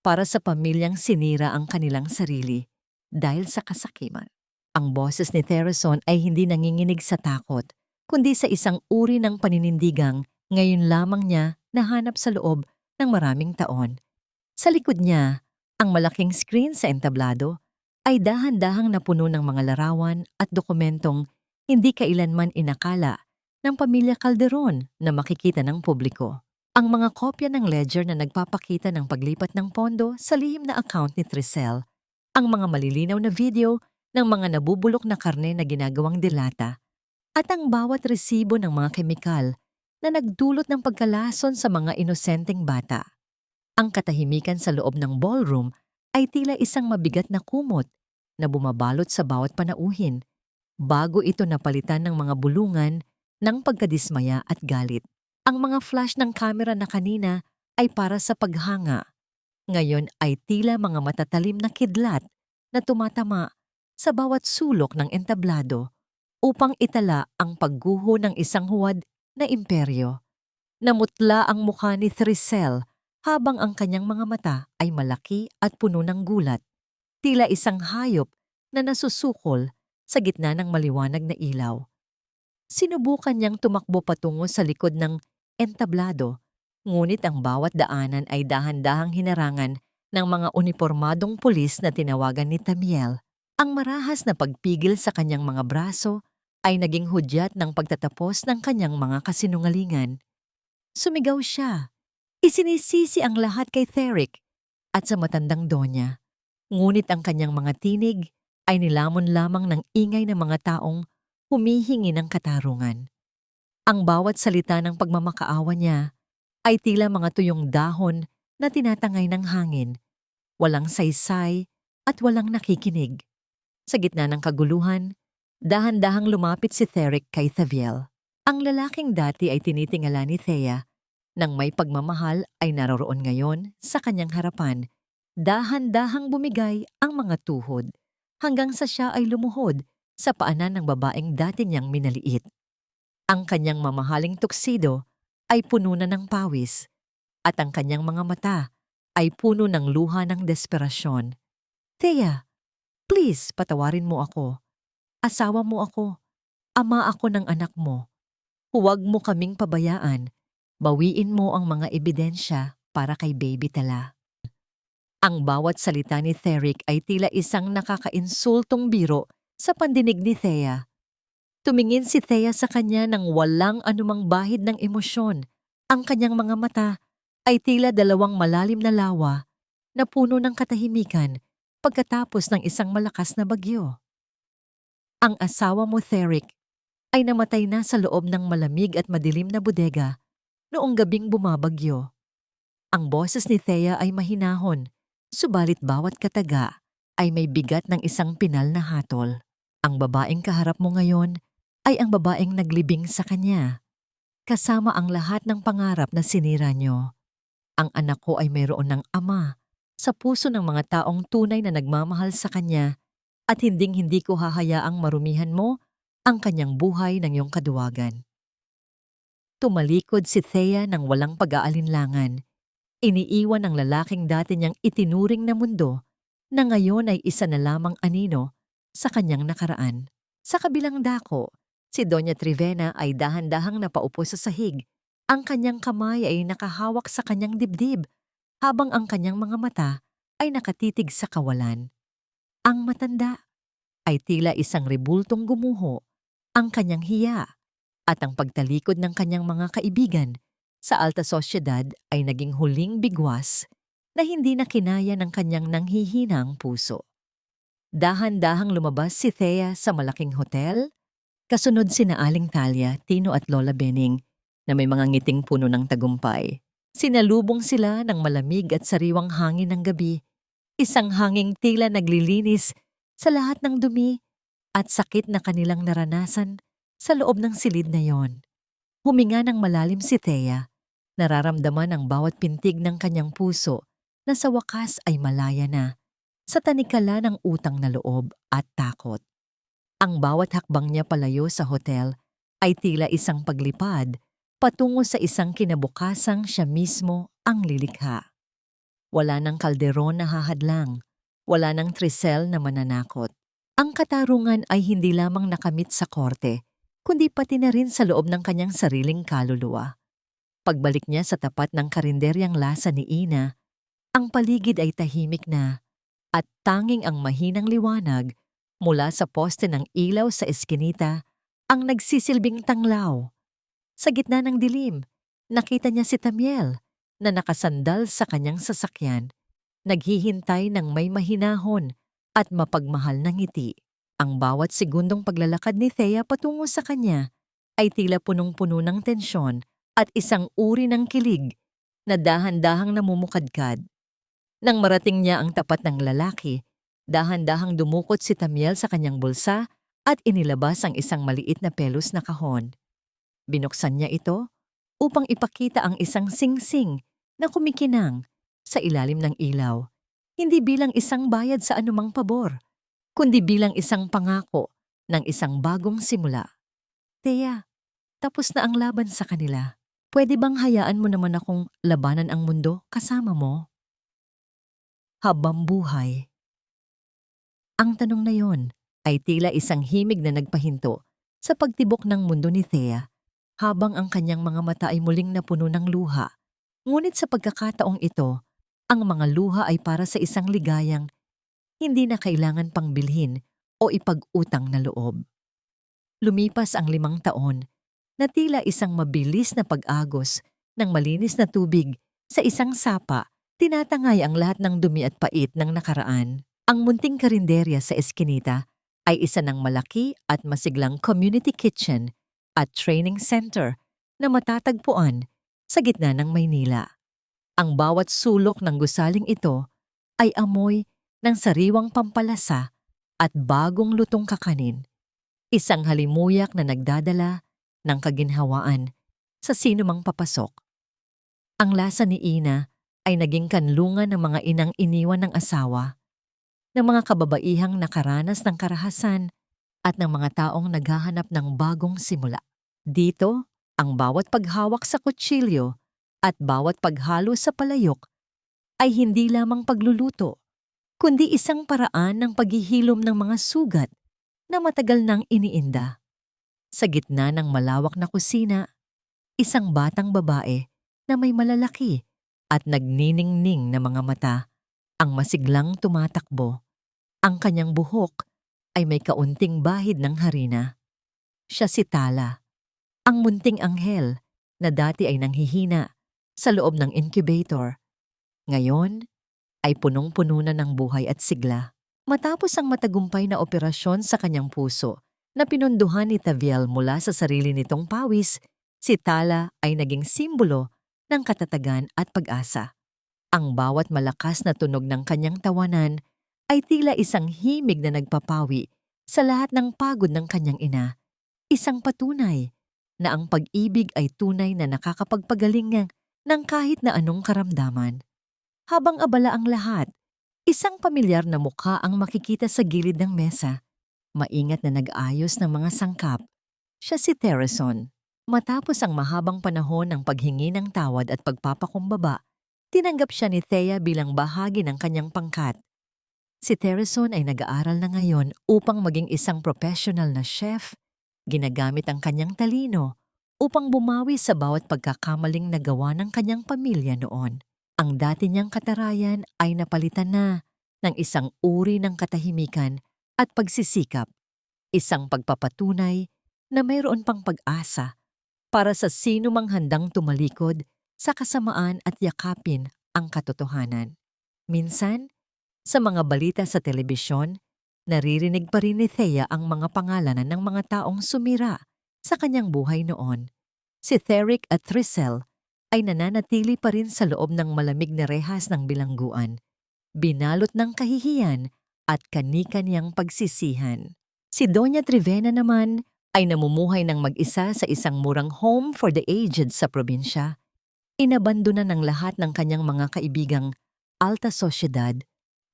para sa pamilyang sinira ang kanilang sarili dahil sa kasakiman. Ang boses ni Tereson ay hindi nanginginig sa takot, kundi sa isang uri ng paninindigang ngayon lamang niya nahanap sa loob ng maraming taon. Sa likod niya, ang malaking screen sa entablado ay dahan-dahang napuno ng mga larawan at dokumentong hindi kailanman inakala ng pamilya Calderon na makikita ng publiko. Ang mga kopya ng ledger na nagpapakita ng paglipat ng pondo sa lihim na account ni Tricel, ang mga malilinaw na video ng mga nabubulok na karne na ginagawang delata, at ang bawat resibo ng mga kemikal na nagdulot ng pagkalason sa mga inosenteng bata. Ang katahimikan sa loob ng ballroom ay tila isang mabigat na kumot na bumabalot sa bawat panauhin bago ito napalitan ng mga bulungan ng pagkadismaya at galit. Ang mga flash ng kamera na kanina ay para sa paghanga. Ngayon ay tila mga matatalim na kidlat na tumatama sa bawat sulok ng entablado upang itala ang pagguho ng isang huwad na imperyo. Namutla ang mukha ni Thrissel habang ang kanyang mga mata ay malaki at puno ng gulat, tila isang hayop na nasusukol sa gitna ng maliwanag na ilaw. Sinubukan niyang tumakbo patungo sa likod ng entablado, ngunit ang bawat daanan ay dahan-dahang hinarangan ng mga unipormadong pulis na tinawagan ni Tamiel. Ang marahas na pagpigil sa kanyang mga braso ay naging hudyat ng pagtatapos ng kanyang mga kasinungalingan. Sumigaw siya. Isinisisi ang lahat kay Theric at sa matandang Donya. Ngunit ang kanyang mga tinig ay nilamon lamang ng ingay ng mga taong humihingi ng katarungan. Ang bawat salita ng pagmamakaawa niya ay tila mga tuyong dahon na tinatangay ng hangin, walang saysay at walang nakikinig. Sa gitna ng kaguluhan, dahan-dahang lumapit si Theric kay Thaviel. Ang lalaking dati ay tinitingala ni Thea nang may pagmamahal ay naroroon ngayon sa kanyang harapan. Dahan-dahang bumigay ang mga tuhod hanggang sa siya ay lumuhod sa paanan ng babaeng dati niyang minaliit. Ang kanyang mamahaling tuksido ay puno na ng pawis at ang kanyang mga mata ay puno ng luha ng desperasyon. Thea, please patawarin mo ako. Asawa mo ako. Ama ako ng anak mo. Huwag mo kaming pabayaan. Bawiin mo ang mga ebidensya para kay Baby Tala. Ang bawat salita ni Theric ay tila isang nakakainsultong biro sa pandinig ni Thea. Tumingin si Thea sa kanya nang walang anumang bahid ng emosyon. Ang kanyang mga mata ay tila dalawang malalim na lawa na puno ng katahimikan pagkatapos ng isang malakas na bagyo. Ang asawa mo, Theric, ay namatay na sa loob ng malamig at madilim na bodega noong gabing bumabagyo. Ang boses ni Thea ay mahinahon, subalit bawat kataga ay may bigat ng isang pinal na hatol. Ang babaeng kaharap mo ngayon ay ang babaeng naglibing sa kanya. Kasama ang lahat ng pangarap na sinira niyo. Ang anak ko ay mayroon ng ama sa puso ng mga taong tunay na nagmamahal sa kanya at hinding-hindi ko hahayaang marumihan mo ang kanyang buhay ng iyong kaduwagan. Tumalikod si Thea ng walang pag-aalinlangan. Iniiwan ng lalaking dati niyang itinuring na mundo na ngayon ay isa na lamang anino sa kanyang nakaraan. Sa kabilang dako, si Doña Trivena ay dahan-dahang napaupo sa sahig. Ang kanyang kamay ay nakahawak sa kanyang dibdib habang ang kanyang mga mata ay nakatitig sa kawalan. Ang matanda ay tila isang rebultong gumuho. Ang kanyang hiya at ang pagtalikod ng kanyang mga kaibigan sa alta sosyedad ay naging huling bigwas na hindi na kinaya ng kanyang nanghihinang puso. Dahan-dahang lumabas si Thea sa malaking hotel, kasunod sina Aling Talia, Tino at Lola Benning na may mga ngiting puno ng tagumpay. Sinalubong sila ng malamig at sariwang hangin ng gabi, isang hanging tila naglilinis sa lahat ng dumi at sakit na kanilang naranasan sa loob ng silid na yon. Huminga ng malalim si Thea, nararamdaman ang bawat pintig ng kanyang puso na sa wakas ay malaya na sa tanikala ng utang na loob at takot. Ang bawat hakbang niya palayo sa hotel ay tila isang paglipad patungo sa isang kinabukasang siya mismo ang lilikha. Wala ng kalderon na hahadlang, wala ng Thrissel na mananakot. Ang katarungan ay hindi lamang nakamit sa korte, kundi pati na rin sa loob ng kanyang sariling kaluluwa. Pagbalik niya sa tapat ng karinderyang lasa ni Ina, ang paligid ay tahimik na at tanging ang mahinang liwanag mula sa poste ng ilaw sa eskinita ang nagsisilbing tanglaw. Sa gitna ng dilim, nakita niya si Tamiel na nakasandal sa kanyang sasakyan, naghihintay ng may mahinahon at mapagmahal na ngiti. Ang bawat segundong paglalakad ni Thea patungo sa kanya ay tila punong-puno ng tensyon at isang uri ng kilig na dahan-dahang namumukadkad. Nang marating niya ang tapat ng lalaki, dahan-dahang dumukot si Tamiel sa kanyang bulsa at inilabas ang isang maliit na pelos na kahon. Binuksan niya ito upang ipakita ang isang singsing na kumikinang sa ilalim ng ilaw, hindi bilang isang bayad sa anumang pabor, kundi bilang isang pangako ng isang bagong simula. Thea, tapos na ang laban sa kanila. Pwede bang hayaan mo naman akong labanan ang mundo kasama mo? Habang buhay. Ang tanong na yon ay tila isang himig na nagpahinto sa pagtibok ng mundo ni Thea habang ang kanyang mga mata ay muling napuno ng luha. Ngunit sa pagkakataong ito, ang mga luha ay para sa isang ligayang hindi na kailangan pang bilhin o ipag-utang na loob. Lumipas ang 5 taon na tila isang mabilis na pag-agos ng malinis na tubig sa isang sapa, tinatangay ang lahat ng dumi at pait ng nakaraan. Ang munting karinderya sa eskinita ay isa ng malaki at masiglang community kitchen at training center na matatagpuan sa gitna ng Maynila. Ang bawat sulok ng gusaling ito ay amoy ng sariwang pampalasa at bagong lutong kakanin. Isang halimuyak na nagdadala ng kaginhawaan sa sinumang papasok. Ang lasa ni Ina ay naging kanlungan ng mga inang iniwan ng asawa, ng mga kababaihang nakaranas ng karahasan at ng mga taong naghahanap ng bagong simula. Dito, ang bawat paghawak sa kutsilyo at bawat paghalo sa palayok ay hindi lamang pagluluto, kundi isang paraan ng paghihilom ng mga sugat na matagal nang iniinda. Sa gitna ng malawak na kusina, isang batang babae na may malalaki at nagniningning na mga mata ang masiglang tumatakbo. Ang kanyang buhok ay may kaunting bahid ng harina. Siya si Tala, ang munting anghel na dati ay nanghihina sa loob ng incubator. Ngayon ay punong-puno na ng buhay at sigla. Matapos ang matagumpay na operasyon sa kanyang puso na pinunduhan ni Taviel mula sa sarili nitong pawis, si Tala ay naging simbolo ng katatagan at pag-asa. Ang bawat malakas na tunog ng kanyang tawanan ay tila isang himig na nagpapawi sa lahat ng pagod ng kanyang ina. Isang patunay na ang pag-ibig ay tunay na nakakapagpagaling ng kahit na anong karamdaman. Habang abala ang lahat, isang pamilyar na mukha ang makikita sa gilid ng mesa. Maingat na nag-ayos ng mga sangkap. Siya si Tereson. Matapos ang mahabang panahon ng paghingi ng tawad at pagpapakumbaba, tinanggap siya ni Thea bilang bahagi ng kanyang pangkat. Si Tereson ay nag-aaral na ngayon upang maging isang professional na chef. Ginagamit ang kanyang talino upang bumawi sa bawat pagkakamaling nagawa ng kanyang pamilya noon. Ang dati niyang katarayan ay napalitan na ng isang uri ng katahimikan at pagsisikap, isang pagpapatunay na mayroon pang pag-asa para sa sino mang handang tumalikod sa kasamaan at yakapin ang katotohanan. Minsan, sa mga balita sa telebisyon, naririnig pa rin ni Thea ang mga pangalanan ng mga taong sumira sa kanyang buhay noon. Si Theric at Trisel ay nananatili pa rin sa loob ng malamig na rehas ng bilangguan, binalot ng kahihiyan at kani-kaniyang pagsisihan. Si Doña Trivena naman ay namumuhay ng mag-isa sa isang murang home for the aged sa probinsya. Inabandona ng lahat ng kanyang mga kaibigang alta sosyedad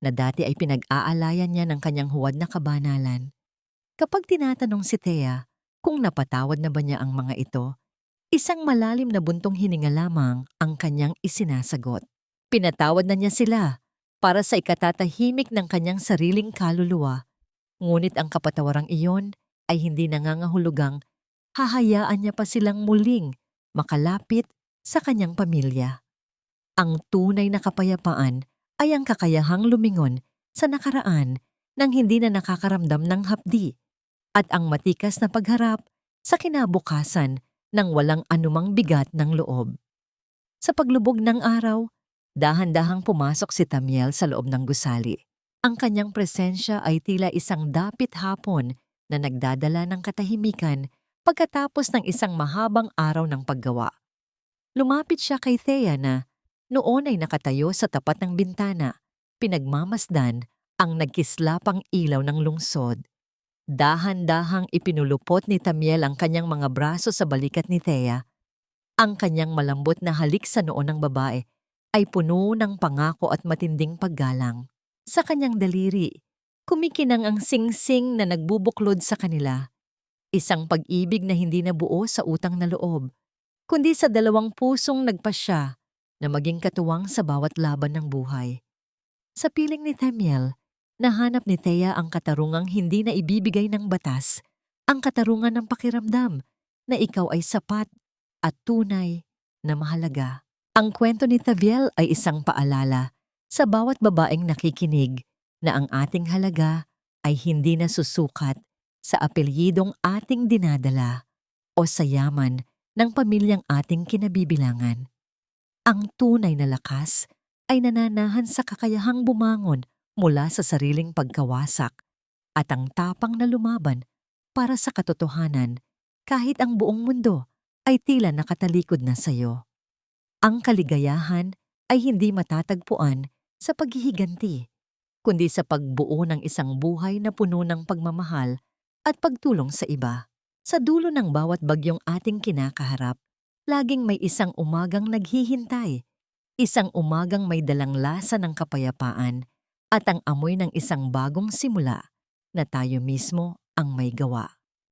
na dati ay pinag-aalayan niya ng kanyang huwad na kabanalan. Kapag tinatanong si Thea kung napatawad na ba niya ang mga ito, isang malalim na buntong hininga lamang ang kanyang isinasagot. Pinatawad na niya sila para sa ikatatahimik ng kanyang sariling kaluluwa. Ngunit ang kapatawarang iyon ay hindi nangangahulugang hahayaan niya pa silang muling makalapit sa kanyang pamilya. Ang tunay na kapayapaan ay ang kakayahang lumingon sa nakaraan nang hindi na nakakaramdam ng hapdi at ang matikas na pagharap sa kinabukasan nang walang anumang bigat ng loob. Sa paglubog ng araw, dahan-dahang pumasok si Tamiel sa loob ng gusali. Ang kanyang presensya ay tila isang dapit hapon na nagdadala ng katahimikan pagkatapos ng isang mahabang araw ng paggawa. Lumapit siya kay Thea na noon ay nakatayo sa tapat ng bintana, pinagmamasdan ang nagkislapang ilaw ng lungsod. Dahan-dahang ipinulupot ni Tamiel ang kanyang mga braso sa balikat ni Thea. Ang kanyang malambot na halik sa noo ng babae ay puno ng pangako at matinding paggalang. Sa kanyang daliri, kumikinang ang singsing na nagbubuklod sa kanila. Isang pag-ibig na hindi nabuo sa utang na loob, kundi sa dalawang pusong nagpasya na maging katuwang sa bawat laban ng buhay. Sa piling ni Tamiel, nahanap ni Thea ang katarungang hindi na ibibigay ng batas, ang katarungan ng pakiramdam na ikaw ay sapat at tunay na mahalaga. Ang kwento ni Taviel ay isang paalala sa bawat babaeng nakikinig na ang ating halaga ay hindi nasusukat sa apelyidong ating dinadala o sa yaman ng pamilyang ating kinabibilangan. Ang tunay na lakas ay nananahan sa kakayahang bumangon mula sa sariling pagkawasak at ang tapang na lumaban para sa katotohanan kahit ang buong mundo ay tila nakatalikod na sa iyo. Ang kaligayahan ay hindi matatagpuan sa paghihiganti, kundi sa pagbuo ng isang buhay na puno ng pagmamahal at pagtulong sa iba. Sa dulo ng bawat bagyong ating kinakaharap, laging may isang umagang naghihintay, isang umagang may dalang lasa ng kapayapaan at ang amoy ng isang bagong simula na tayo mismo ang may gawa.